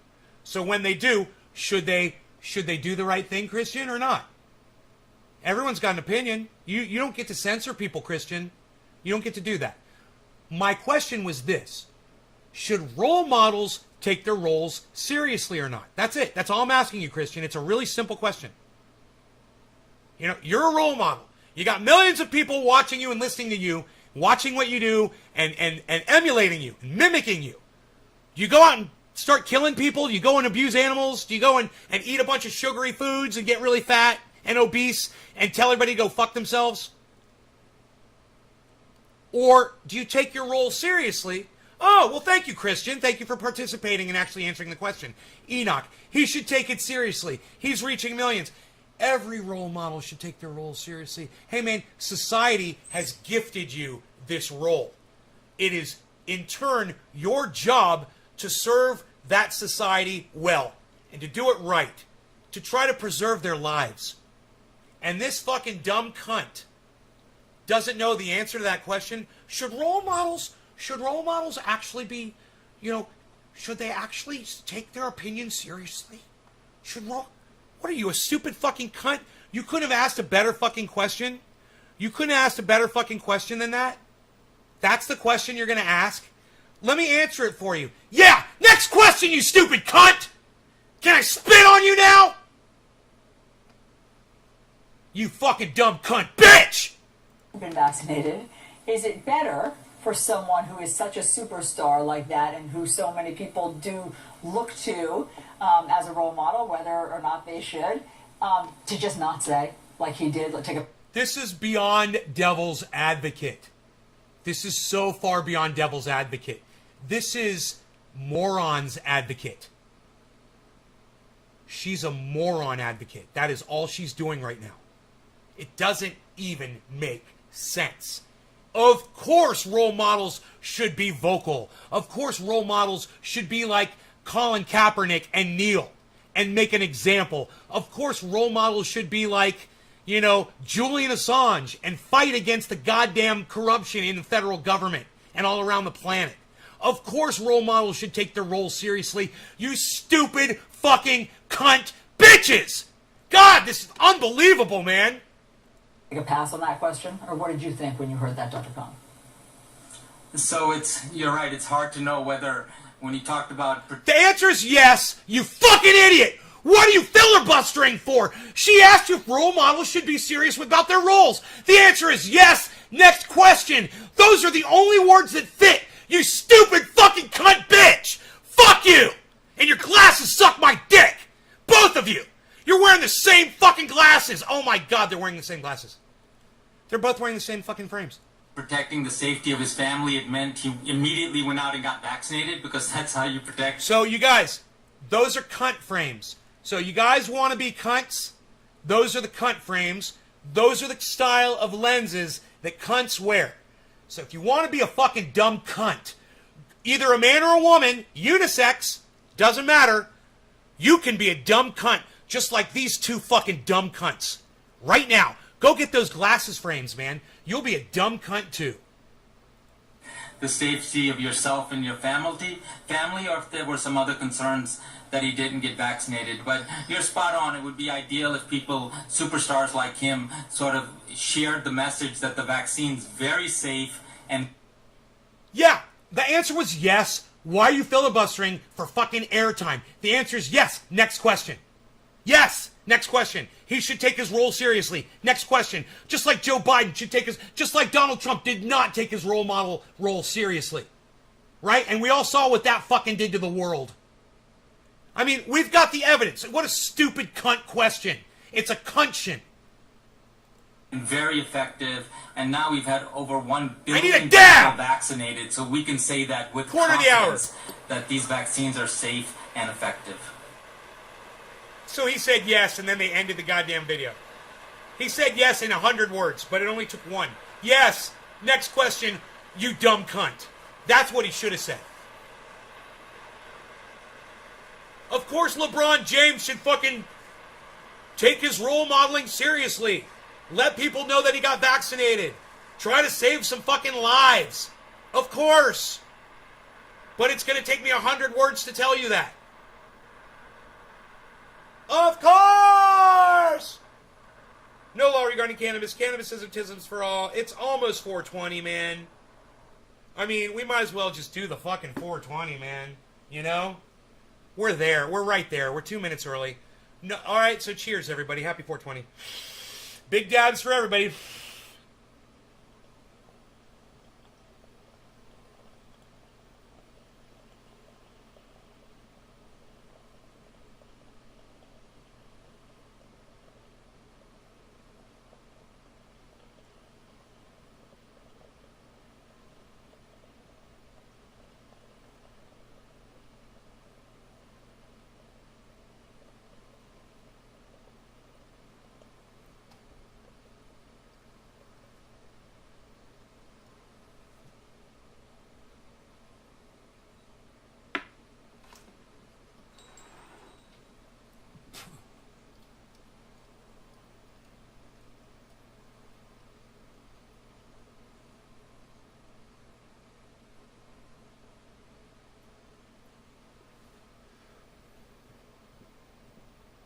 So when they do, should they do the right thing, Christian, or not? Everyone's got an opinion. You don't get to censor people, Christian. You don't get to do that. My question was this. Should role models take their roles seriously or not? That's it. That's all I'm asking you, Christian. It's a really simple question. You know, you're a role model. You got millions of people watching you and listening to you, watching what you do, and emulating you, and mimicking you. Do you go out and start killing people? Do you go and abuse animals? Do you go and eat a bunch of sugary foods and get really fat and obese and tell everybody to go fuck themselves? Or do you take your role seriously? Oh, well, thank you, Christian. Thank you for participating and actually answering the question. Enoch, he should take it seriously. He's reaching millions. Every role model should take their role seriously. Hey, man, society has gifted you this role. It is, in turn, your job to serve that society well and to do it right, to try to preserve their lives. And this fucking dumb cunt doesn't know the answer to that question. Should role models actually be, should they actually take their opinion seriously? What are you, a stupid fucking cunt? You couldn't have asked a better fucking question? You couldn't have asked a better fucking question than that? That's the question you're going to ask? Let me answer it for you. Yeah! Next question, you stupid cunt! Can I spit on you now? You fucking dumb cunt bitch! Been vaccinated. Is it better for someone who is such a superstar like that and who so many people do look to as a role model, whether or not they should, to just not say, like he did, This is beyond devil's advocate. This is so far beyond devil's advocate. This is moron's advocate. She's a moron advocate. That is all she's doing right now. It doesn't even make sense. Of course role models should be vocal. Of course role models should be like Colin Kaepernick and kneel and make an example. Of course role models should be like, you know, Julian Assange and fight against the goddamn corruption in the federal government and all around the planet. Of course role models should take their role seriously. You stupid fucking cunt bitches! God, this is unbelievable, man. Take a pass on that question, or what did you think when you heard that, Dr. Khan? So you're right, it's hard to know whether, when he talked about... The answer is yes, you fucking idiot! What are you filibustering for? She asked you if role models should be serious about their roles. The answer is yes. Next question. Those are the only words that fit. You stupid fucking cunt bitch. Fuck you. And your glasses suck my dick. Both of you. You're wearing the same fucking glasses. Oh my God, they're wearing the same glasses. They're both wearing the same fucking frames. Protecting the safety of his family, it meant he immediately went out and got vaccinated, because that's how you protect... So you guys, those are cunt frames. So you guys want to be cunts? Those are the cunt frames. Those are the style of lenses that cunts wear. So if you want to be a fucking dumb cunt, either a man or a woman, unisex, doesn't matter, you can be a dumb cunt just like these two fucking dumb cunts. Right now, go get those glasses frames, man. You'll be a dumb cunt too. The safety of yourself and your family, or if there were some other concerns that he didn't get vaccinated. But you're spot on. It would be ideal if people, superstars like him, sort of shared the message that the vaccine's very safe and... Yeah, the answer was yes. Why are you filibustering for fucking airtime? The answer is yes. Next question. Yes. Next question. He should take his role seriously. Next question. Just like Joe Biden should take his... Just like Donald Trump did not take his role model role seriously. Right? And we all saw what that fucking did to the world. I mean, we've got the evidence. What a stupid cunt question. It's a cuntion. very effective, and now we've had over 1 I need a billion people dab! vaccinated, so we can say that with Quarter of the hour. confidence that these vaccines are safe and effective. So he said yes, and then they ended the goddamn video. He said yes in 100 words, but it only took one. Yes. Next question, you dumb cunt. That's what he should have said. Of course LeBron James should fucking take his role modeling seriously. Let people know that he got vaccinated. Try to save some fucking lives. Of course. But it's going to take me 100 words to tell you that. Of course! No law regarding cannabis. Cannabis is autism's for all. It's almost 420, man. I mean, we might as well just do the fucking 420, man. You know? We're there. We're right there. We're 2 minutes early. No, all right, so cheers, everybody. Happy 420. Big dabs for everybody.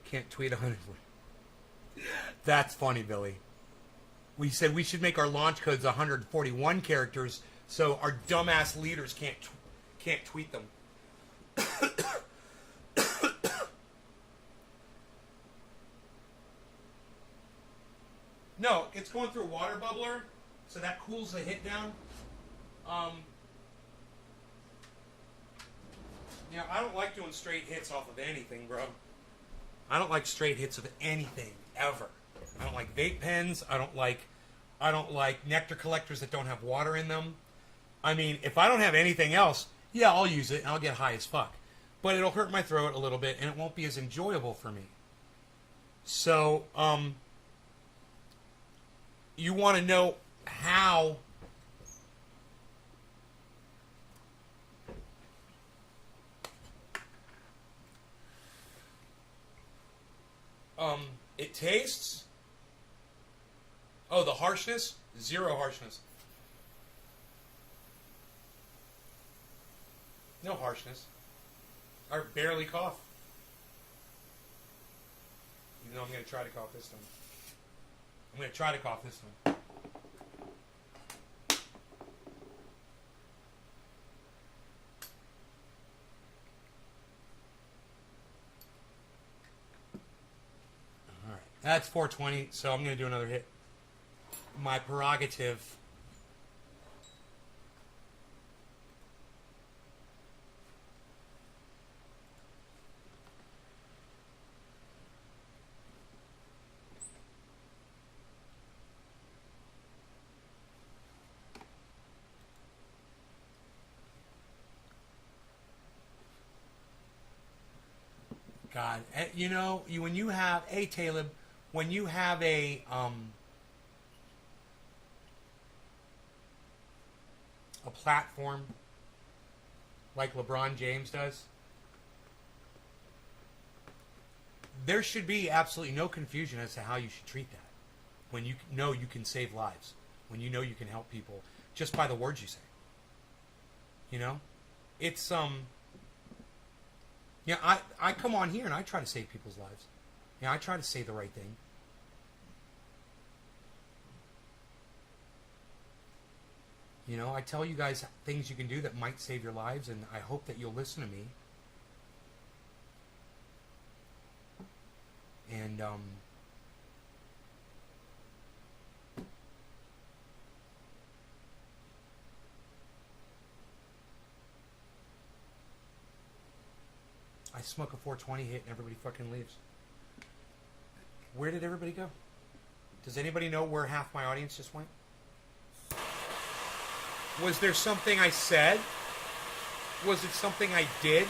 Can't tweet 100. That's funny, Billy. We said we should make our launch codes 141 characters so our dumbass leaders can't tweet them. No, it's going through a water bubbler, so that cools the hit down. Yeah, I don't like doing straight hits off of anything, bro. I don't like straight hits of anything, ever. I don't like vape pens. I don't like nectar collectors that don't have water in them. I mean, if I don't have anything else, yeah, I'll use it and I'll get high as fuck. But it'll hurt my throat a little bit and it won't be as enjoyable for me. So, you want to know how it tastes? Oh, the harshness? Zero harshness. No harshness. I barely cough. Even though I'm going to try to cough this time. I'm going to try to cough this time. Alright. That's 420, so I'm going to do another hit. My prerogative. God, you know, when you have, hey Caleb, when you have a platform like LeBron James does, there should be absolutely no confusion as to how you should treat that. When you know you can save lives, when you know you can help people just by the words you say. You know, it's yeah, I come on here and I try to save people's lives. Yeah, I try to say the right thing. You know, I tell you guys things you can do that might save your lives, and I hope that you'll listen to me. And I smoke a 420 hit and everybody fucking leaves. Where did everybody go? Does anybody know where half my audience just went? Was there something I said? Was it something I did?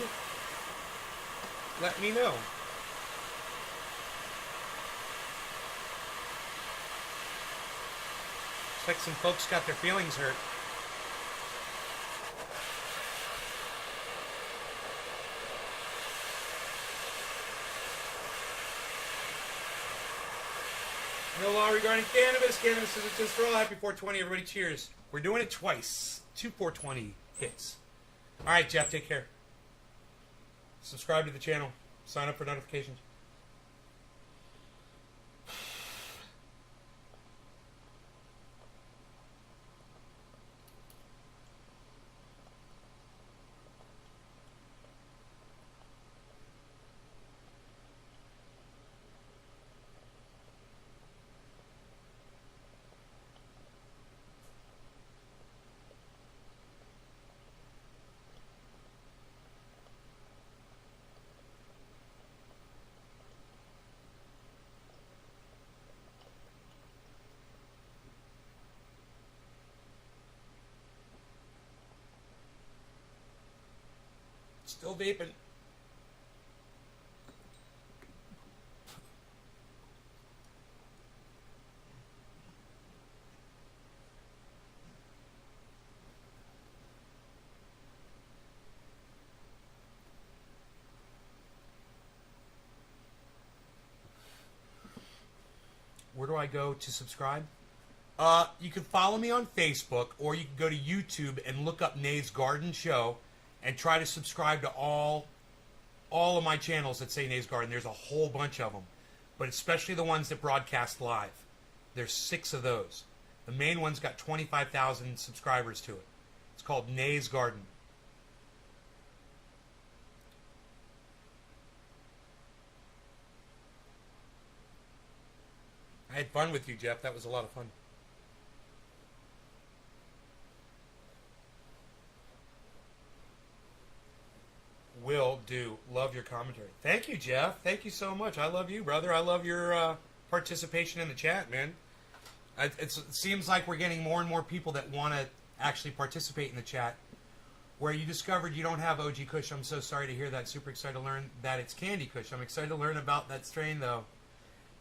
Let me know. Looks like some folks got their feelings hurt. No law regarding cannabis. Cannabis is just for all. Happy 420, everybody. Cheers. We're doing it twice. 2 420 hits. All right, Jeff, take care. Subscribe to the channel. Sign up for notifications. Still vaping. Where do I go to subscribe? You can follow me on Facebook, or you can go to YouTube and look up Nays Garden Show and try to subscribe to all of my channels that say Nays Garden. There's a whole bunch of them, but especially the ones that broadcast live. There's 6 of those. The main one's got 25,000 subscribers to it. It's called Nays Garden. I had fun with you, Jeff. That was a lot of fun. Will do. Love your commentary. Thank you, Jeff. Thank you so much. I love you, brother. I love your participation in the chat, man. It seems like we're getting more and more people that want to actually participate in the chat. Where you discovered you don't have OG Kush. I'm so sorry to hear that. Super excited to learn that it's Candy Kush. I'm excited to learn about that strain, though.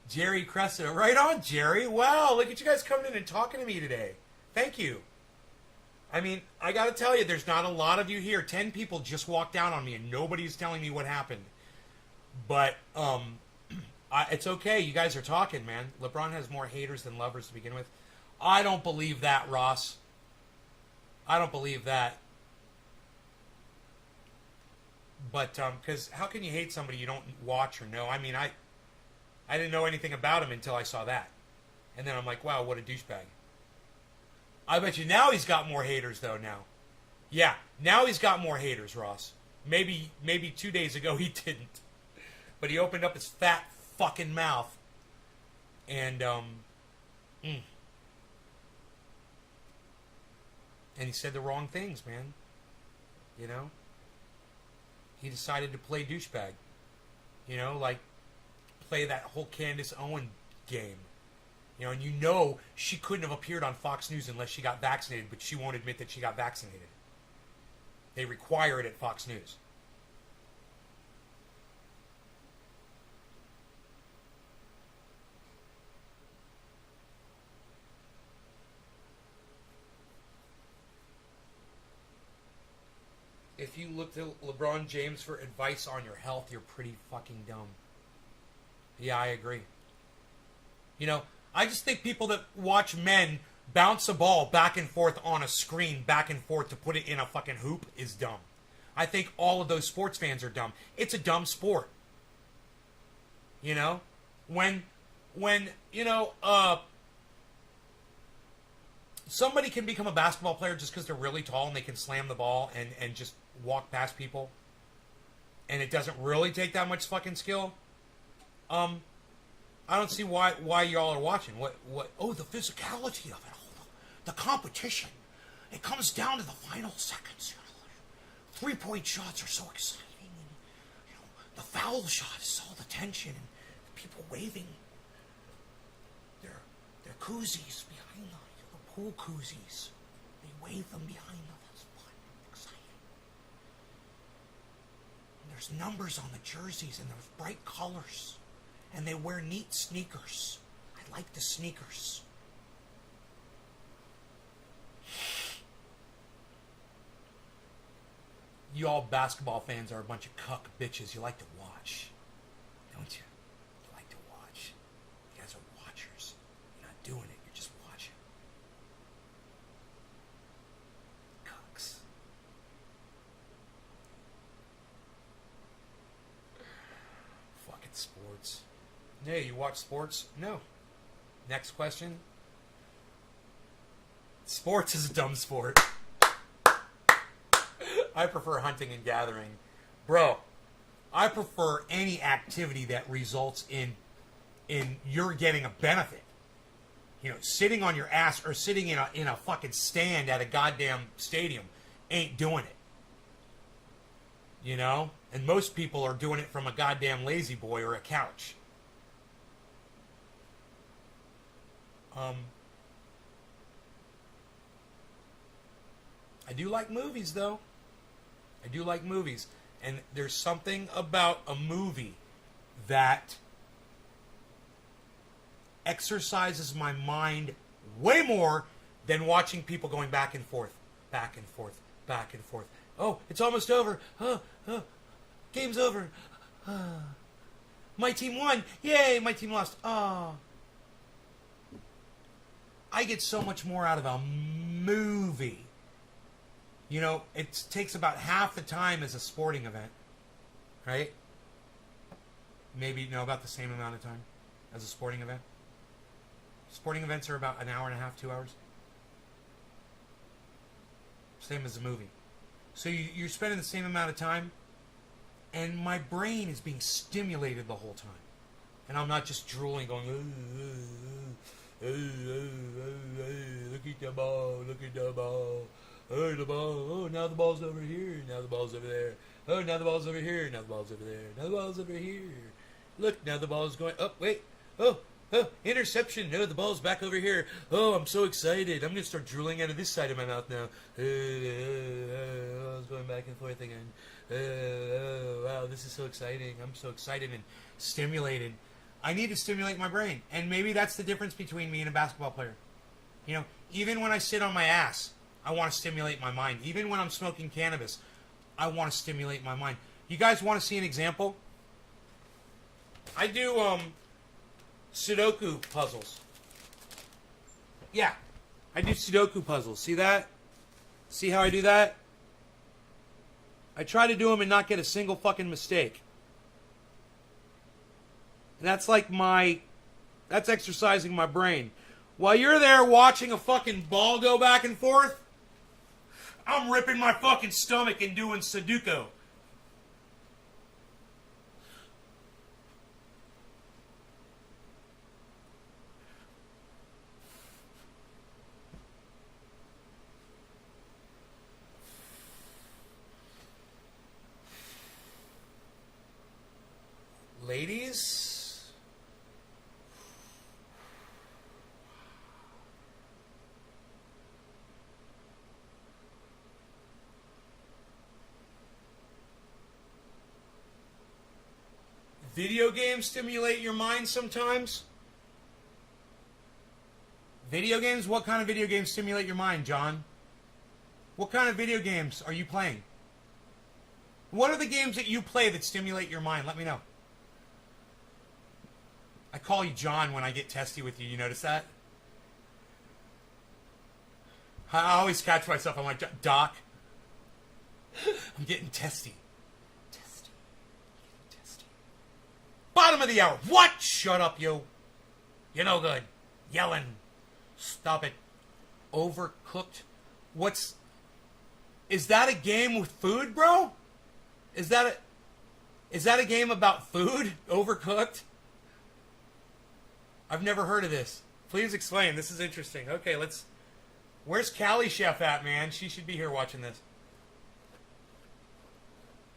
Jerry Cressida. Right on, Jerry. Wow, look at you guys coming in and talking to me today. Thank you. I mean, I got to tell you, there's not a lot of you here. 10 people just walked down on me, and nobody's telling me what happened. But It's okay. You guys are talking, man. LeBron has more haters than lovers to begin with. I don't believe that, Ross. I don't believe that. But, because how can you hate somebody you don't watch or know? I mean, I didn't know anything about him until I saw that. And then I'm like, wow, what a douchebag. I bet you now he's got more haters, though, now. Yeah, now he's got more haters, Ross. Maybe 2 days ago he didn't. But he opened up his fat fucking mouth. And, and he said the wrong things, man. You know? He decided to play douchebag. You know, like, play that whole Candace Owen game. You know, and you know she couldn't have appeared on Fox News unless she got vaccinated, but she won't admit that she got vaccinated. They require it at Fox News. If you look to LeBron James for advice on your health, you're pretty fucking dumb. Yeah, I agree. You know, I just think people that watch men bounce a ball back and forth on a screen, back and forth to put it in a fucking hoop is dumb. I think all of those sports fans are dumb. It's a dumb sport. You know? When you know, somebody can become a basketball player just because they're really tall and they can slam the ball and just walk past people, and it doesn't really take that much fucking skill. I don't see why y'all are watching. Oh, the physicality of it. Oh, the competition. It comes down to the final seconds. You know, 3-point shots are so exciting. And, you know, the foul shot is all the tension and the people waving their koozies behind them. You know, the pool koozies. They wave them behind them. That's fun. Exciting. And there's numbers on the jerseys and there's bright colors. And they wear neat sneakers. I like the sneakers. You all basketball fans are a bunch of cuck bitches. You like to watch, don't you? You like to watch. You guys are watchers. You're not doing it. You're just watching. Cucks. Fucking sports. Hey, you watch sports? No. Next question. Sports is a dumb sport. I prefer hunting and gathering. Bro, I prefer any activity that results in you're getting a benefit. You know, sitting on your ass or sitting in a fucking stand at a goddamn stadium ain't doing it. You know? And most people are doing it from a goddamn lazy boy or a couch. I do like movies, though. I do like movies. And there's something about a movie that exercises my mind way more than watching people going back and forth, back and forth, back and forth. Oh, it's almost over. Game's over. My team won. Yay, my team lost. I get so much more out of a movie. You know, it takes about half the time as a sporting event, right? Maybe, no, about the same amount of time as a sporting event. Sporting events are about an hour and a half, 2 hours. Same as a movie. So you're spending the same amount of time, and my brain is being stimulated the whole time. And I'm not just drooling, going, look at the ball, look at the ball. Oh, the ball. Oh, now the ball's over here. Now the ball's over there. Oh, now the ball's over here. Now the ball's over there. Now the ball's over here. Look, now the ball's going. Oh, wait. Oh, interception. No, the ball's back over here. Oh, I'm so excited. I'm going to start drooling out of this side of my mouth now. It's going back and forth again. Wow, this is so exciting. I'm so excited and stimulated. I need to stimulate my brain. And maybe that's the difference between me and a basketball player. You know, even when I sit on my ass, I want to stimulate my mind. Even when I'm smoking cannabis, I want to stimulate my mind. You guys want to see an example? I do Sudoku puzzles. Yeah, I do Sudoku puzzles. See that? See how I do that? I try to do them and not get a single fucking mistake. And that's like that's exercising my brain. While you're there watching a fucking ball go back and forth, I'm ripping my fucking stomach and doing Sudoku. Ladies, video games stimulate your mind sometimes. Video games? What kind of video games stimulate your mind, John? What kind of video games are you playing? What are the games that you play that stimulate your mind? Let me know. I call you John when I get testy with you. You notice that? I always catch myself. I'm like, Doc, I'm getting testy. Testy. Testy. Bottom of the hour. What? Shut up, you. You're no good. Yelling. Stop it. Overcooked. Is that a game with food, bro? Is that a game about food? Overcooked? I've never heard of this. Please explain. This is interesting. Okay, where's Callie Chef at, man? She should be here watching this.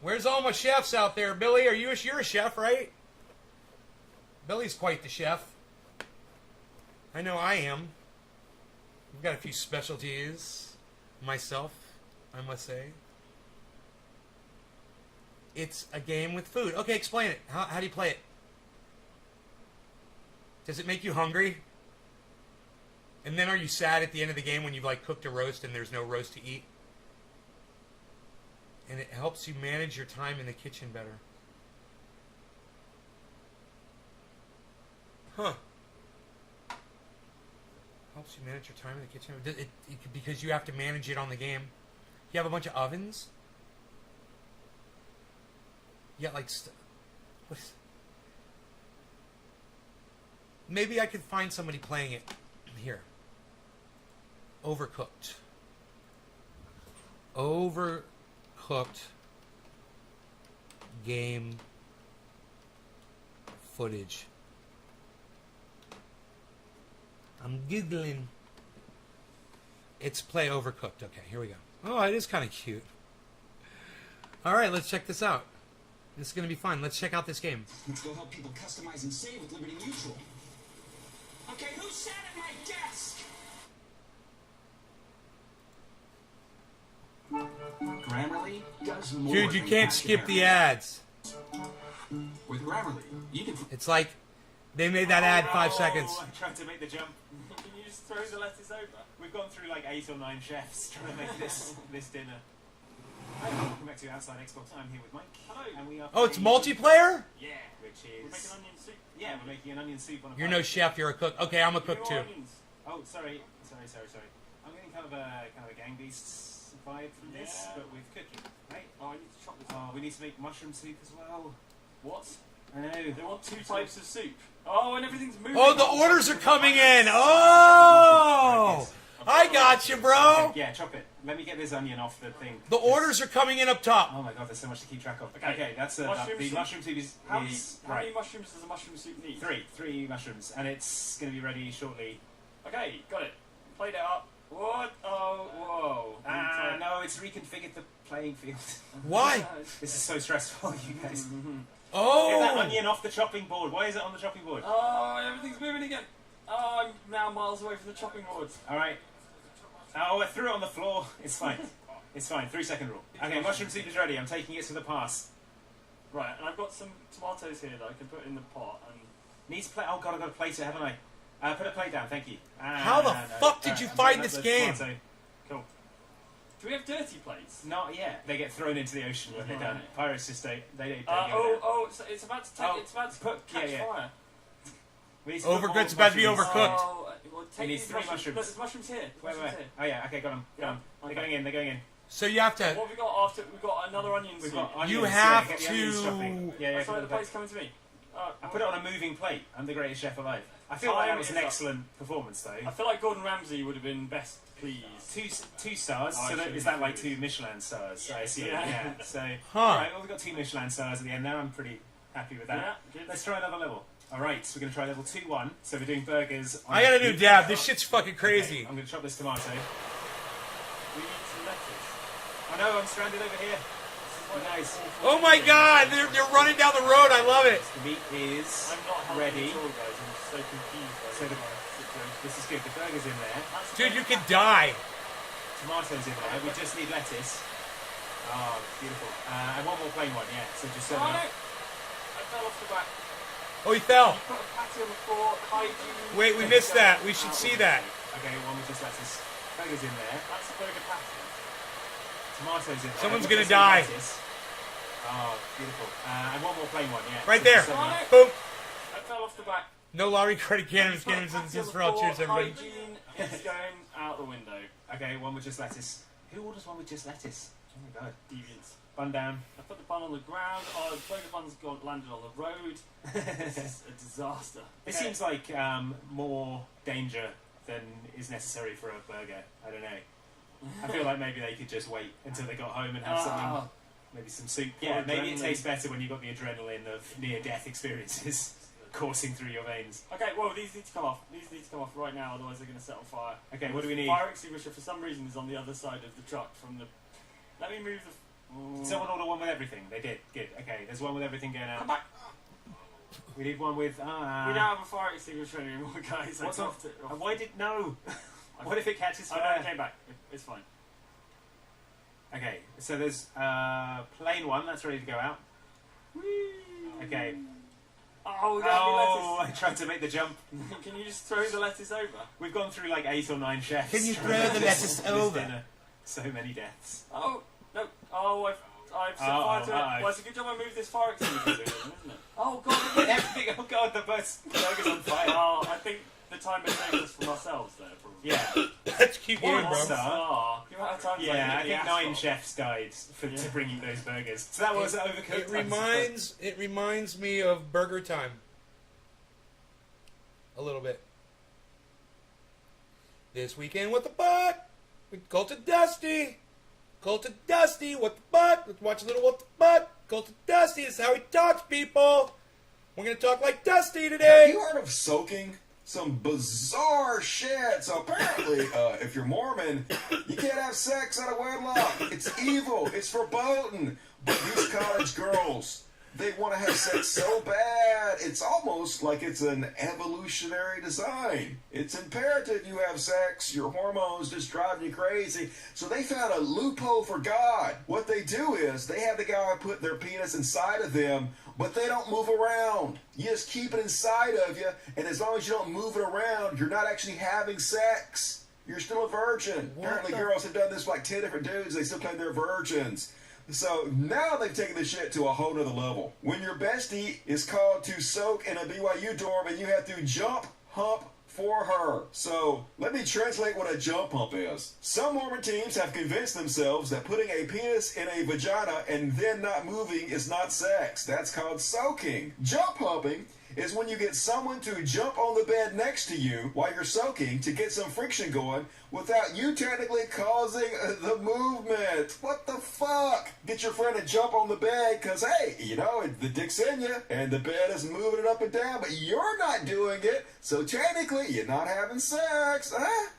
Where's all my chefs out there? Billy, you're a chef, right? Billy's quite the chef. I know I am. I've got a few specialties myself, I must say. It's a game with food. Okay, explain it. How do you play it? Does it make you hungry? And then are you sad at the end of the game when you've like cooked a roast and there's no roast to eat? And it helps you manage your time in the kitchen better. Huh. Helps you manage your time in the kitchen. Because you have to manage it on the game. You have a bunch of ovens? Yeah, like... what is... Maybe I could find somebody playing it here. Overcooked. Overcooked game footage. I'm giggling. It's play Overcooked. Okay, here we go. Oh, it is kind of cute. All right, let's check this out. This is going to be fun. Let's check out this game. Let's go help people customize and save with Liberty Mutual. Okay, who sat at my desk? Grammarly does more. Dude, you than can't skip the ads. With Grammarly, you can. It's like they made that ad 5 seconds. I tried to make the jump. Can you just throw the lettuce over? We've gone through like 8 or 9 chefs trying to make this dinner. Hi, welcome back to Outside Xbox. I'm here with Mike. Hello. And we are Oh, it's playing- multiplayer? Yeah, which is... We're making onion soup. Yeah, we're making an onion soup on a You're plate. no chef, you're a cook. Okay, I'm a cook too. Onions. Oh, sorry. I'm getting kind of a Gang Beasts vibe from this, but with cooking, right? Oh, I need to chop this. Oh, we need to make mushroom soup as well. What? I know. They want 2 types of soup. Oh, and everything's moving. Oh, the orders are coming in. Oh! I got you, bro. Yeah, chop it. Let me get this onion off the thing. The orders are coming in up top. Oh my god, there's so much to keep track of. Okay, that's the soup. mushroom soup is How right. many mushrooms does a mushroom soup need? 3 mushrooms, and it's going to be ready shortly. Okay, got it. Played it up. What? Oh, whoa. No, it's reconfigured the playing field. Why? This is so stressful, you guys. Get that Oh! onion off the chopping board. Why is it on the chopping board? Oh, everything's moving again. Oh, I'm now miles away from the chopping board. Alright. Oh, I threw it on the floor. It's fine. It's fine. 3-second rule. Okay, mushroom soup is ready. I'm taking it to the pass. Right, and I've got some tomatoes here that I can put in the pot. And Needs to play. Oh god, I've got to plate it, haven't I? Put a plate down, thank you. How the fuck did you find this game? Tomato. cool. Do we have dirty plates? Not yet. They get thrown into the ocean when they're done. Right. Pirates just don't go down. It's about to take. Oh, It's about to put- catch yeah. fire. We need to put more It's about to be mushrooms. overcooked. Oh, well, take need these 3 mushrooms. mushrooms. Look, there's mushrooms here. Wait, Mushrooms wait. here. Oh yeah, okay, got them. Yeah, They're okay. going in. They're going in. So you have to. What have we got after? We've got another onion We've soup. got onions. You yeah, have get the onions chopping. to. Yeah, That's put right, it the on the plate's coming to me. I put it on a moving plate. I'm the greatest chef alive. I feel like that was an excellent performance, though. I feel like Gordon Ramsay would have been best pleased. Two stars. Oh, I So shouldn't is that be like pleased. 2 Michelin stars? I assume. Yeah. Yeah. So Huh. alright, well we've got 2 Michelin stars at the end there. I'm pretty happy with that. Yeah, good. Let's try another level. Alright, so we're gonna try level 2-1. So we're doing burgers. I got a new dab. This shit's fucking crazy. I'm gonna chop this tomato. We need some lettuce. I know I'm stranded over here. Nice. Oh my god, they're running down the road. I love it. The meat is I'm not helping ready. at all, guys. I'm so confused by So this the- This is good. The burger's in there. Dude, you could die. Tomatoes in there. We just need lettuce. Oh, beautiful. And one more plain one, yeah. So just Oh, serve no. it up. I fell off the back. Oh, he fell. Put a patty on the floor. Hygiene. Wait, we missed that. We should see that. Okay, one with just lettuce. Burger's in there. That's a burger patty. Tomatoes in there. Someone's We gonna just need die. lettuce. Oh, beautiful. And one more plain one, yeah. Right So there. just serve it up. Boom. I fell off the back. No Laurie credit cannons. Put a Cannons patty on is the for all. floor. Cheers, everybody. Hygiene is going out the window. Okay, one with just lettuce. Who orders one with just lettuce? Oh my god. Deviants. Bun down. I put the bun on the ground. Oh, the burger bun's landed on the road. This is a disaster. It Okay. seems like more danger than is necessary for a burger. I don't know. I feel like maybe they could just wait until they got home and have something, maybe some soup. Yeah, maybe it adrenaline. tastes better when you've got the adrenaline of near-death experiences coursing through your veins. Okay, well, these need to come off. These need to come off right now, otherwise they're going to set on fire. Okay, what do we need? Fire extinguisher, for some reason, is on the other side of the truck from the... Let me move the... Someone order one with everything. They did. Good. Okay, there's one with everything going Come out. back! We need one with... We don't have a fire extinguisher anymore, guys. What's I off? dropped it. Why did... No! What if it catches Oh, no, fire? it came back. It's fine. Okay, so there's plain one. That's ready to go out. Okay. Oh, we got Oh, I tried to make the jump. lettuce. Can you just throw the lettuce over? We've gone through like 8 or 9 chefs. Can you trying throw to the make lettuce this over? dinner. So many deaths. Oh, no. Oh, I've set fire to it. Well, it's a good job I moved this fire extinguisher, isn't it? Oh, God. Everything. Oh god, the burger's on fire. Oh, I think the time it saved us from ourselves there, probably. Yeah, Let's keep going, One bro. star. The amount of times yeah. I hit the think 9 asphalt. chefs died Yeah. to bringing those burgers. So that was overcooked. It reminds me of Burger Time. A little bit. This weekend, what the fuck? We call to Dusty. Call to Dusty. What the fuck? Let's watch a little what the fuck. Call to Dusty. This is how he talks, people. We're gonna talk like Dusty Have today. you heard of soaking? Some bizarre shit. So apparently, if you're Mormon, you can't have sex out of wedlock. It's evil. It's verboten. But these college girls, they want to have sex so bad. It's almost like it's an evolutionary design. It's imperative you have sex. Your hormones just drive you crazy. So they found a loophole for God. What they do is they have the guy put their penis inside of them, but they don't move around. You just keep it inside of you, and as long as you don't move it around, you're not actually having sex. You're still a virgin. Apparently girls have done this with like 10 different dudes. They still claim they're virgins. So now they've taken this shit to a whole nother level. When your bestie is called to soak in a BYU dorm and you have to jump hump for her. So let me translate what a jump hump is. Some Mormon teams have convinced themselves that putting a penis in a vagina and then not moving is not sex. That's called soaking. Jump humping is when you get someone to jump on the bed next to you while you're soaking to get some friction going without you technically causing the movement. What the fuck? Get your friend to jump on the bed because, hey, you know, the dick's in you and the bed is moving it up and down, but you're not doing it, so technically you're not having sex.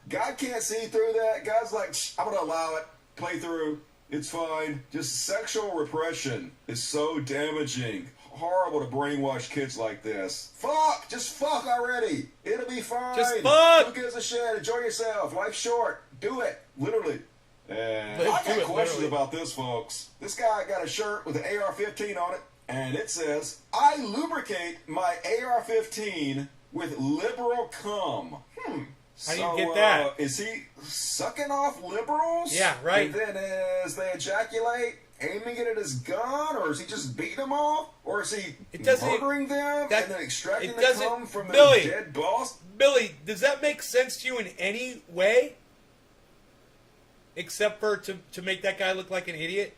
God can't see through that. God's like, I'm going to allow it. Play through. It's fine. Just sexual repression is so damaging. Horrible to brainwash kids like this. Fuck! Just fuck already! It'll be fine! Just fuck! Who gives a shit? Enjoy yourself. Life's short. Do it. Literally. And Do I got it, questions literally. about this, folks. This guy got a shirt with an AR-15 on it, and it says, I lubricate my AR-15 with liberal cum. How do you get that? Is he sucking off liberals? Yeah, right. And then as they ejaculate, aiming it at his gun, or is he just beating them off, or is he murdering them and then extracting the cum from their dead boss? Billy, does that make sense to you in any way? Except for to make that guy look like an idiot?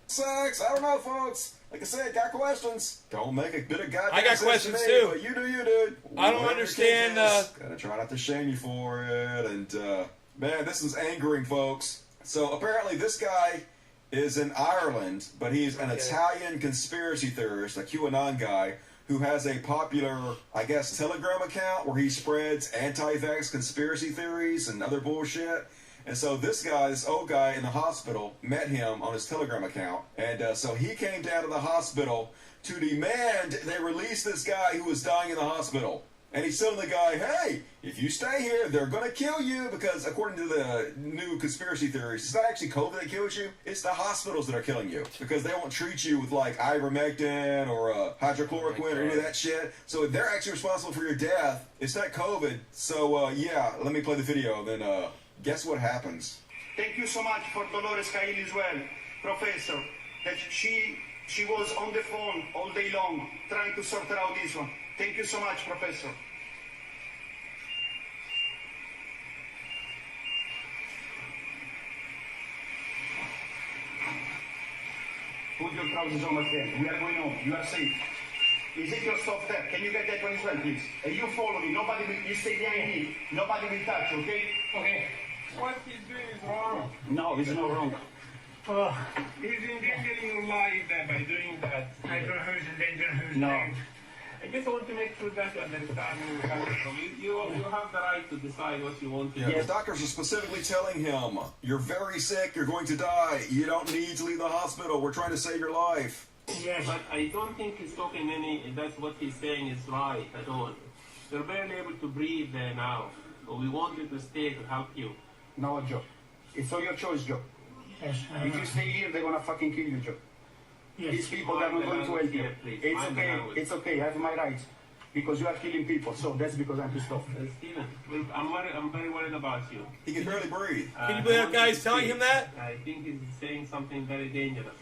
Sex, I don't know, folks. Like I said, got questions. Don't make a bit of goddamn I got sense questions to me, too. But you do, dude. I don't understand. Gotta try not to shame you for it. And man, this is angering, folks. So apparently, this guy is in Ireland, but he's an Italian conspiracy theorist, a QAnon guy, who has a popular, I guess, Telegram account where he spreads anti-vax conspiracy theories and other bullshit. And so this old guy in the hospital, met him on his Telegram account. And so he came down to the hospital to demand they release this guy who was dying in the hospital. And he's telling the guy, hey, if you stay here, they're going to kill you because according to the new conspiracy theories, it's not actually COVID that kills you. It's the hospitals that are killing you because they won't treat you with like ivermectin or hydrochloroquine or any of that shit. So they're actually responsible for your death. It's not COVID. So yeah, let me play the video. Then guess what happens? Thank you so much for Dolores Cahill as well, Professor, that she was on the phone all day long trying to sort out this one. Thank you so much, Professor. Put your trousers on, my friend. We are going home. You are safe. Is it your stuff there? Can you get that one as well, please? You follow me. Nobody will, you stay behind me. Nobody will touch, okay? Okay. What he's doing is wrong. No, it's not wrong. He's endangering your life by doing that. I don't know who's endangering who's No. life. I just want to make sure that you understand where you're coming from. You have the right to decide what you want to do. Yeah, the doctors are specifically telling him, you're very sick, you're going to die, you don't need to leave the hospital, we're trying to save your life. Yes. But I don't think he's talking that's what he's saying is right at all. You're barely able to breathe there now. So we want you to stay to help you. No, Joe. It's all your choice, Joe. Yes, if you stay here, they're gonna fucking kill you, Joe. Yes. These people are not going to help you. It's okay. It's okay. I have my rights because you are killing people. So that's because I'm pissed off. Steven, I'm very worried about you. He can barely breathe. Can you believe that guy's telling him that? I think he's saying something very dangerous.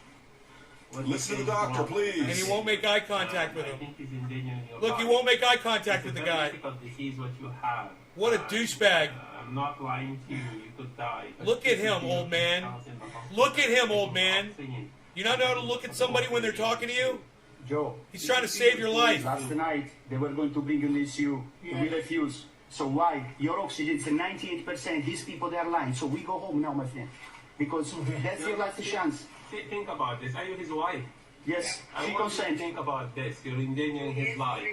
Listen to the doctor, please. And he won't make eye contact with him. I think he's endangering your Look, life. he won't make eye contact with the guy. It's a very difficult disease what you have. What a douchebag. I'm not lying to you. You could die. Look at him, old man. Look at him, old man. You not know how to look at somebody when they're talking to you? Joe. He's trying to save your life. Last night, they were going to bring you this you. We refuse. So why? Your oxygen is 98%. These people, they are lying. So we go home now, my friend. Because that's your last chance. Think about this. Are you his wife? Yes, I she want you to consent. think about this. You're endangering his life.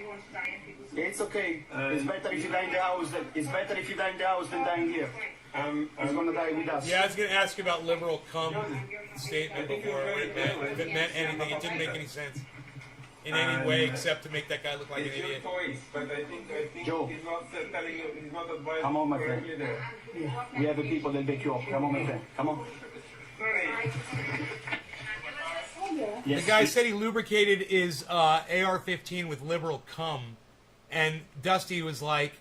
It's okay. It's better if you die in the house. It's better if you die in the house than dying here. He's gonna die with us. Yeah, I was going to ask you about liberal cum statement before, what it meant. If it meant anything, it didn't make any sense in any way except to make that guy look like an idiot. Choice, but I think Joe. he's not telling you, he's not advising. Come on, my friend. correctly there. We have the people that back you up. Come on, my friend. Come on. Sorry. Yes. The guy said he lubricated his AR-15 with liberal cum, and Dusty was like,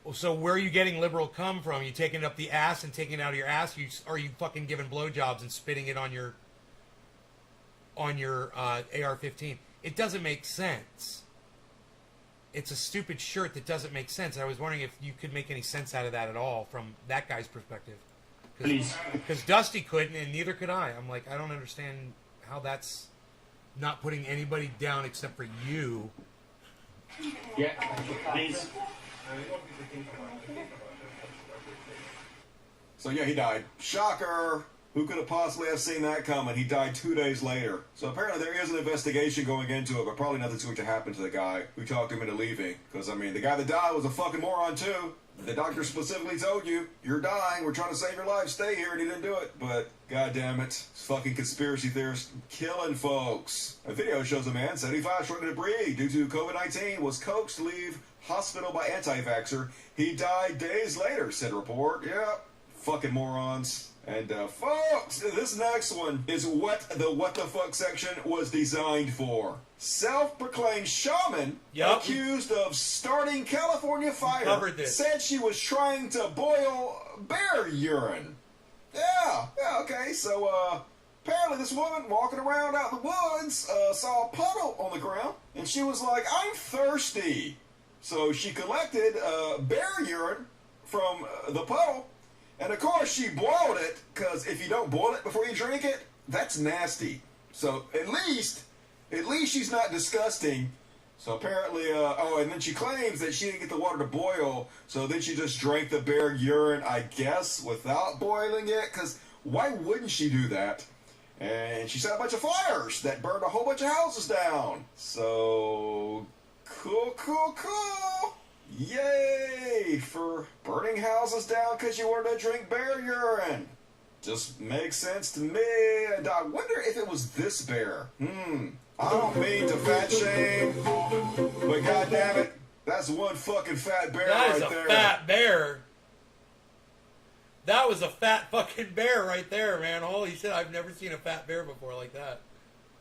well, so where are you getting liberal cum from? You taking it up the ass and taking it out of your ass? Are you fucking giving blowjobs and spitting it on your AR-15? It doesn't make sense. It's a stupid shirt that doesn't make sense. I was wondering if you could make any sense out of that at all from that guy's perspective. Please. Because Dusty couldn't, and neither could I. I'm like, I don't understand how that's not putting anybody down except for you. Yeah, please. So yeah, he died. Shocker! Who could have possibly have seen that coming? He died 2 days later. So apparently there is an investigation going into it, but probably nothing's going to happen to the guy who talked him into leaving. Because, I mean, the guy that died was a fucking moron, too. The doctor specifically told you, you're dying, we're trying to save your life, stay here, and he didn't do it. But, god damn it, fucking conspiracy theorists killing folks. A video shows a man, 75, struggling to breathe due to COVID-19, was coaxed to leave hospital by anti-vaxxer. He died days later, said report. Yep, fucking morons. And folks, this next one is what the fuck section was designed for. Self-proclaimed shaman accused of starting California fire said she was trying to boil bear urine. Yeah, okay. So apparently this woman walking around out in the woods saw a puddle on the ground, and she was like, "I'm thirsty." So she collected bear urine from the puddle. And of course, she boiled it, because if you don't boil it before you drink it, that's nasty. So at least she's not disgusting. So apparently, and then she claims that she didn't get the water to boil, so then she just drank the bear urine, I guess, without boiling it, because why wouldn't she do that? And she set a bunch of fires that burned a whole bunch of houses down. So, cool. Yay for burning houses down because you wanted to drink bear urine. Just makes sense to me. And I wonder if it was this bear. I don't mean to fat shame, but goddammit, that's one fucking fat bear right there. That is a fat bear. That was a fat fucking bear right there, man. Holy shit, I've never seen a fat bear before like that.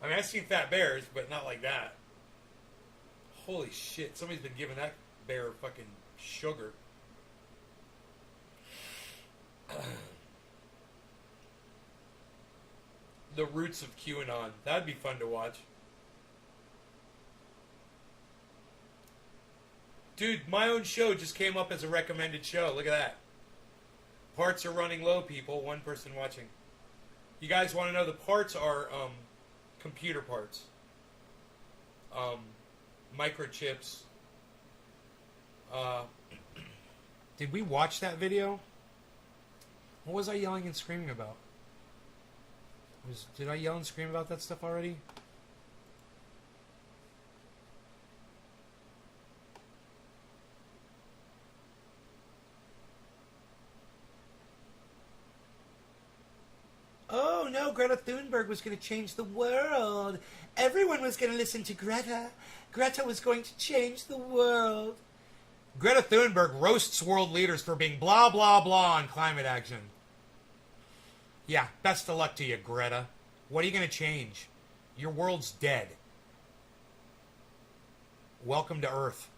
I mean, I've seen fat bears, but not like that. Holy shit, somebody's been giving that bear fucking sugar. The roots of QAnon. That'd be fun to watch. Dude, my own show just came up as a recommended show. Look at that. Parts are running low, people. One person watching. You guys want to know the parts are computer parts. Microchips. Did we watch that video? What was I yelling and screaming about? Did I yell and scream about that stuff already? Oh no, Greta Thunberg was going to change the world. Everyone was going to listen to Greta. Greta was going to change the world. Greta Thunberg roasts world leaders for being blah, blah, blah on climate action. Yeah, best of luck to you, Greta. What are you going to change? Your world's dead. Welcome to Earth.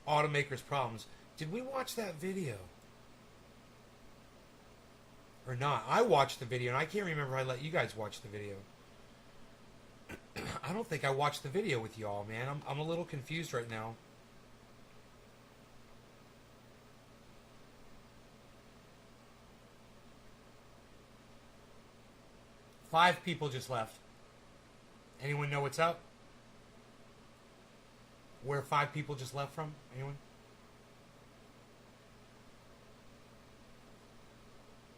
Automakers' problems. Did we watch that video? Or not? I watched the video, and I can't remember if I let you guys watch the video. I don't think I watched the video with y'all, man. I'm a little confused right now. Five people just left. Anyone know what's up? Where 5 people just left from? Anyone?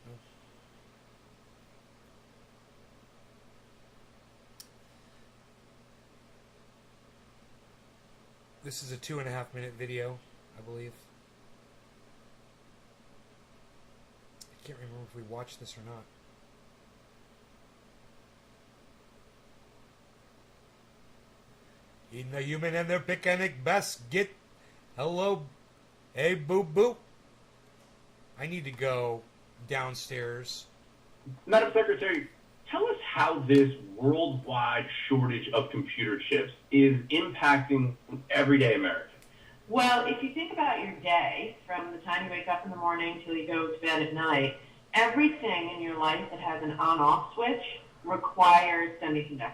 No. This is a 2.5-minute video, I believe. I can't remember if we watched this or not. In the human and their picanic basket. Hello. Hey, boop, boop. I need to go downstairs. Madam Secretary, tell us how this worldwide shortage of computer chips is impacting everyday Americans. Well, if you think about your day, from the time you wake up in the morning till you go to bed at night, everything in your life that has an on-off switch requires semiconductors.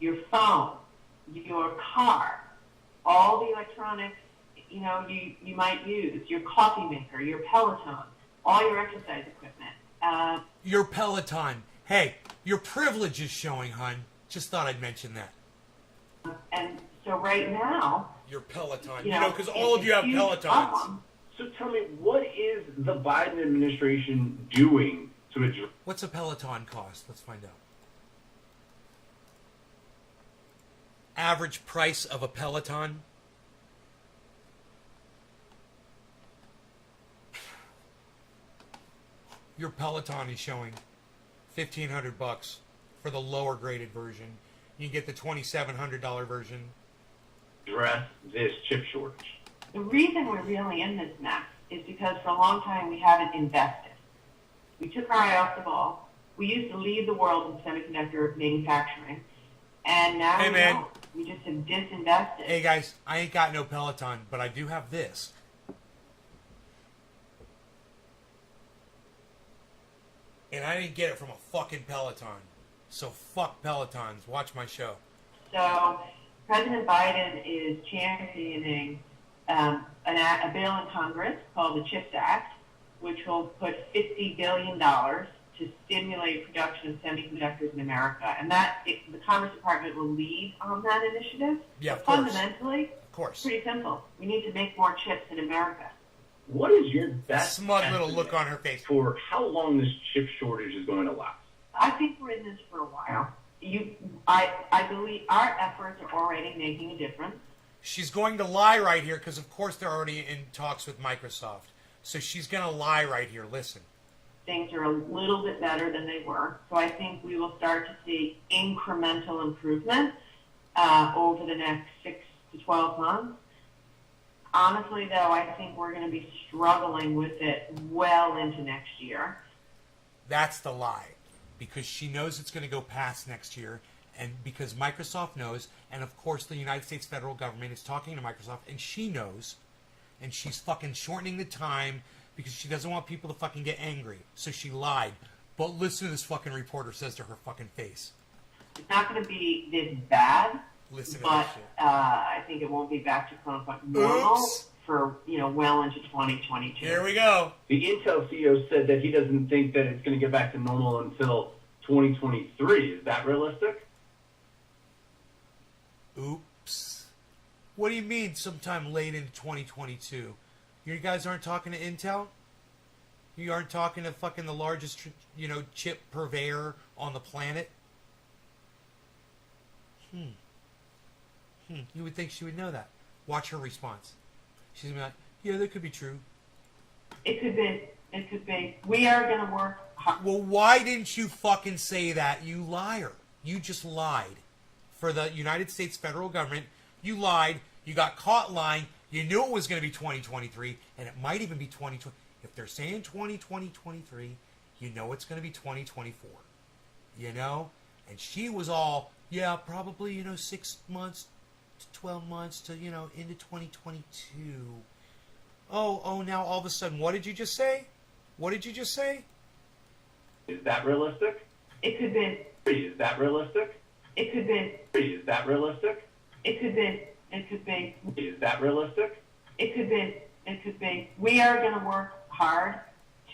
Your phone, your car, all the electronics, you might use, your coffee maker, your Peloton, all your exercise equipment. Your Peloton. Hey, your privilege is showing, hun. Just thought I'd mention that. And so right now... Your Peloton. Because all of you have Pelotons. So tell me, what is the Biden administration doing to address... What's a Peloton cost? Let's find out. Average price of a Peloton. Your Peloton is showing $1,500 for the lower graded version. You can get the $2,700 version address this chip shortage? The reason we're really in this mess is because for a long time we haven't invested. We took our eye off the ball. We used to lead the world in semiconductor manufacturing, and now Hey, we man. don't. We just have disinvested. Hey guys, I ain't got no Peloton, but I do have this. And I didn't get it from a fucking Peloton. So fuck Pelotons. Watch my show. So President Biden is championing a bill in Congress called the CHIPS Act, which will put $50 billion to stimulate production of semiconductors in America. And the Commerce Department will lead on that initiative. Yeah, But of course. fundamentally, Of course. pretty simple. We need to make more chips in America. What is your best Smug little estimate look on her face. for how long this chip shortage is going to last? I think we're in this for a while. I believe our efforts are already making a difference. She's going to lie right here because, of course, they're already in talks with Microsoft. So she's going to lie right here. Listen. Things are a little bit better than they were. So I think we will start to see incremental improvement over the next 6 to 12 months. Honestly, though, I think we're going to be struggling with it well into next year. That's the lie. Because she knows it's going to go past next year. And because Microsoft knows. And, of course, the United States federal government is talking to Microsoft. And she knows. And she's fucking shortening the time because she doesn't want people to fucking get angry. So she lied. But listen to this fucking reporter says to her fucking face. It's not going to be this bad, Listen to but this shit. I think it won't be back to quote-unquote normal Oops. for, well into 2022. Here we go. The Intel CEO said that he doesn't think that it's going to get back to normal until 2023. Is that realistic? Oops. What do you mean sometime late into 2022? You guys aren't talking to Intel? You aren't talking to fucking the largest, chip purveyor on the planet? You would think she would know that. Watch her response. She's gonna be like, yeah, that could be true. It could be. It could be. We are going to work hard. Well, why didn't you fucking say that, you liar? You just lied. For the United States federal government, you lied. You got caught lying. You knew it was going to be 2023, and it might even be 2020. If they're saying 2023, you know it's going to be 2024. And she was all, yeah, probably, 6 months to 12 months to, into 2022. Oh, now all of a sudden, what did you just say? What did you just say? Is that realistic? It could be. Is that realistic? It could be. Is that realistic? It could be. It could be. Is that realistic? It could be. It could be. We are going to work hard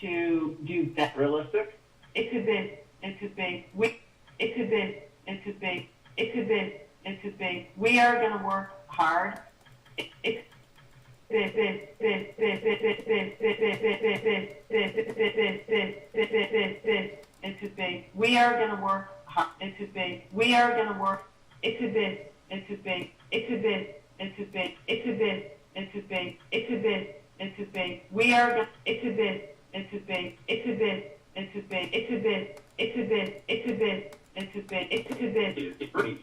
to do that. Realistic? It could be. It could be. It could be. It could be. It could be. It could be. We are going to work hard. It could be. We are going to work hard. It could be. We are going to work. It could be. It could be. It could be. It could be. It could be. It could be. It could be. It could be. We are going. It could be. It could be. It could be. It could be. It could be. It could be. It could be. It could be. It could be.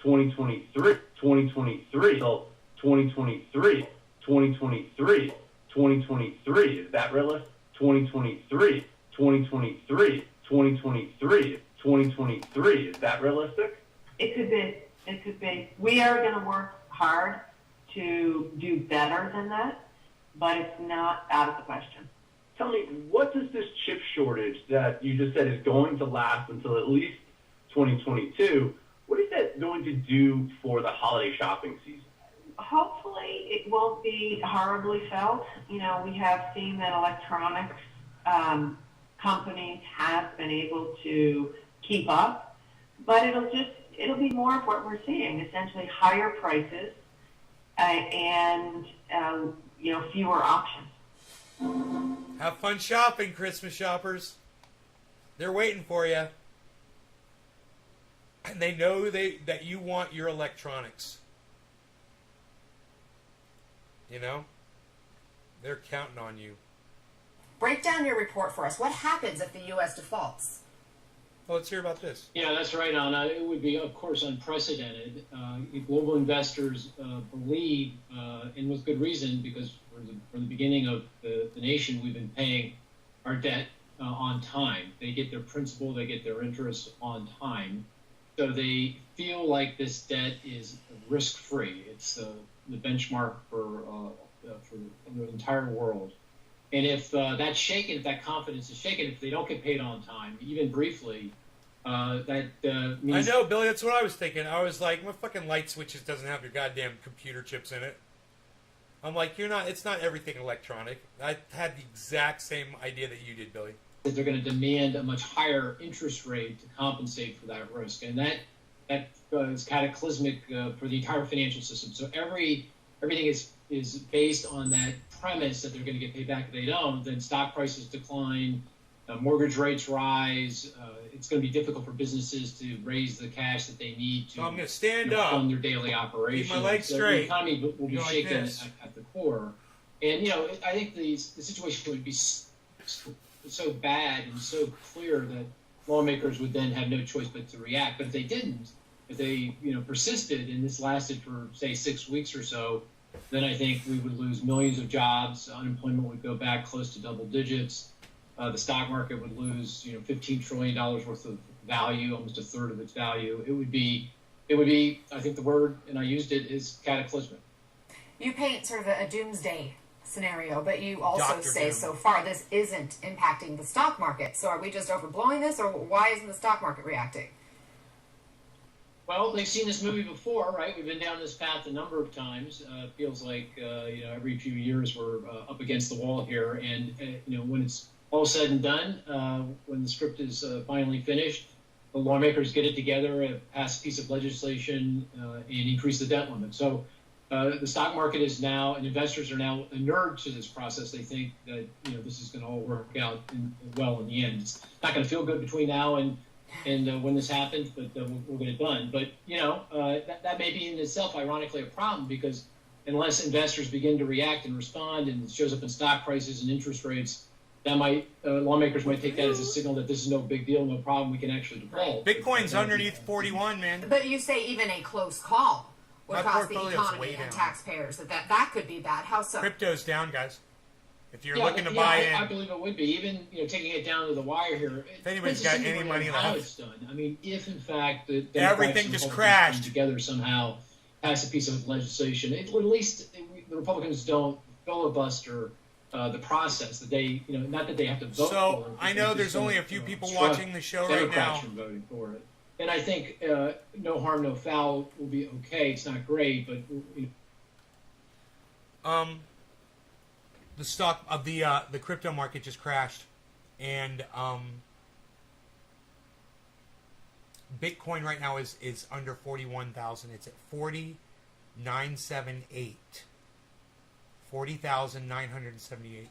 2023, 2023, so 2023, 2023, 2023. Is that realistic? 2023, 2023, 2023, 2023. Is that realistic? It could be. It could be. We are going to work hard to do better than that, but it's not out of the question. Tell me, what does this chip shortage that you just said is going to last until at least 2022, what is that going to do for the holiday shopping season? Hopefully it won't be horribly felt. We have seen that electronics companies have been able to keep up, but it'll be more of what we're seeing, essentially higher prices and fewer options. Have fun shopping, Christmas shoppers. They're waiting for you. And they know that you want your electronics. They're counting on you. Break down your report for us. What happens if the U.S. defaults? Well, let's hear about this. Yeah, that's right, Anna. It would be, of course, unprecedented. Global investors believe, and with good reason, because from the beginning of the nation, we've been paying our debt on time. They get their principal, they get their interest on time. So they feel like this debt is risk-free. It's the benchmark for the entire world. And if that's shaken, if that confidence is shaken, if they don't get paid on time, even briefly, that means... I know, Billy, that's what I was thinking. I was like, my fucking light switches doesn't have your goddamn computer chips in it. I'm like, it's not everything electronic. I had the exact same idea that you did, Billy. That they're going to demand a much higher interest rate to compensate for that risk. And that is cataclysmic for the entire financial system. So everything is based on that premise that they're going to get paid back. If they don't, then stock prices decline, mortgage rates rise. It's going to be difficult for businesses to raise the cash that they need to, so I'm going to stand up, fund their daily operations. Keep my legs so straight. The economy will be shaken like at the core. And, I think the situation would be so bad and so clear that lawmakers would then have no choice but to react. But if they didn't, if they persisted and this lasted for, say, 6 weeks or so, then I think we would lose millions of jobs. Unemployment would go back close to double digits. The stock market would lose, $15 trillion worth of value, almost a third of its value. It would be, I think the word, and I used it, is cataclysmic. You paint sort of a doomsday scenario, but you also Dr. say Doom. so far this isn't impacting the stock market. So are we just overblowing this, or why isn't the stock market reacting? Well, they've seen this movie before, right? We've been down this path a number of times. It feels like every few years we're up against the wall here, and when it's all said and done, when the script is finally finished, the lawmakers get it together, pass a piece of legislation, and increase the debt limit. So the stock market is now, and investors are now inured to this process. They think that this is going to all work out well in the end. It's not going to feel good between now and when this happens, but we'll get it done. But that may be in itself, ironically, a problem, because unless investors begin to react and respond, and it shows up in stock prices and interest rates, that might lawmakers might take that as a signal that this is no big deal, no problem. We can actually default. Bitcoin's underneath 41, man. But you say even a close call would My cost the portfolio's economy way and down. taxpayers. That could be bad. How so? Crypto's down, guys. If you're Yeah, looking to yeah, buy I in, believe it would be. Even taking it down to the wire here. If anybody's got any money how left. it's done. I mean, if in fact the Everything Democrats and just Republicans crashed. come together somehow, pass a piece of legislation, it would at least the Republicans don't filibuster the process. That they, not that they have to vote for so it. I but know they're there's just only gonna, a few people obstruct watching the show right Democrats now. from voting for it. And I think no harm, no foul will be okay. It's not great, but The stock of the crypto market just crashed, and Bitcoin right now is under 41,000. It's at 40,978. 40,978.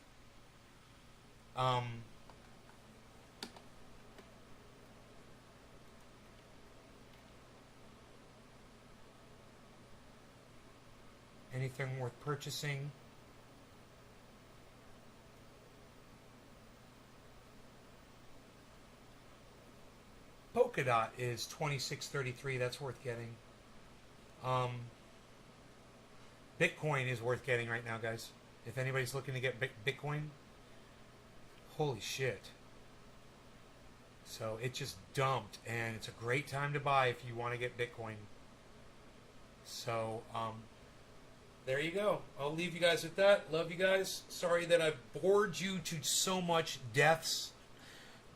Anything worth purchasing? Polkadot is 26.33. That's worth getting. Bitcoin is worth getting right now, guys. If anybody's looking to get Bitcoin, holy shit. So it just dumped, and it's a great time to buy if you want to get Bitcoin. So there you go. I'll leave you guys with that. Love you guys. Sorry that I've bored you to so much deaths.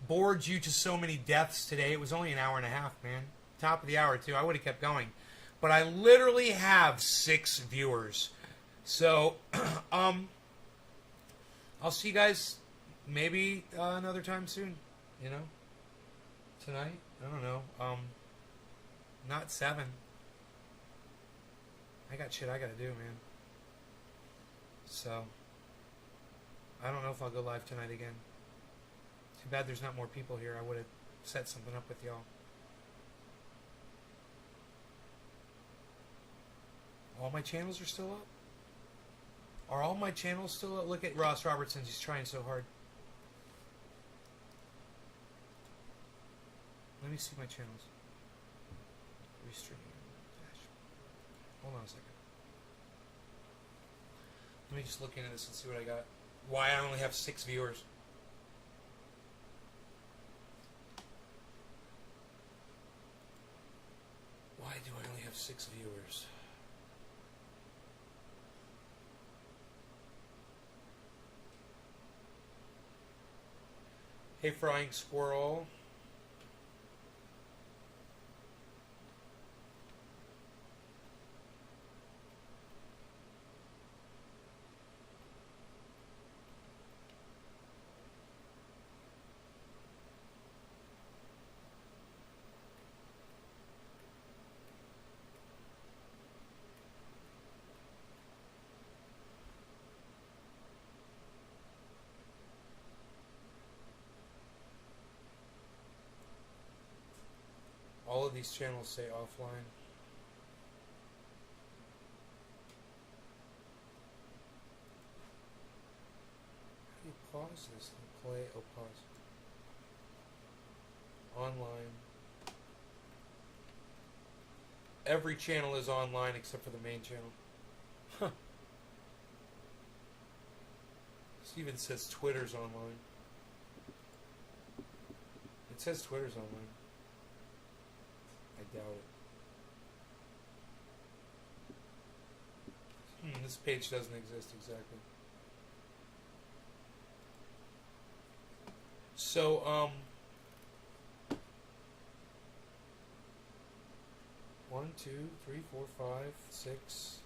Bored you to so many deaths today. It was only an hour and a half, man. Top of the hour, too. I would have kept going. But I literally have 6 viewers. So, I'll see you guys maybe another time soon. Tonight? I don't know. Not 7. I got shit I gotta do, man. So, I don't know if I'll go live tonight again. Too bad there's not more people here. I would have set something up with y'all. All my channels are still up? Are all my channels still up? Look at Ross Robertson. He's trying so hard. Let me see my channels. Restream. Hold on a second. Let me just look into this and see what I got. Why I only have 6 viewers. Why do I only have 6 viewers? Hey, Frying Squirrel. All of these channels say offline. How do you pause this and play? Oh, pause. Online. Every channel is online except for the main channel. Huh. Steven says Twitter's online. It says Twitter's online. I doubt it. This page doesn't exist exactly. So, 1, 2, 3, 4, 5, 6.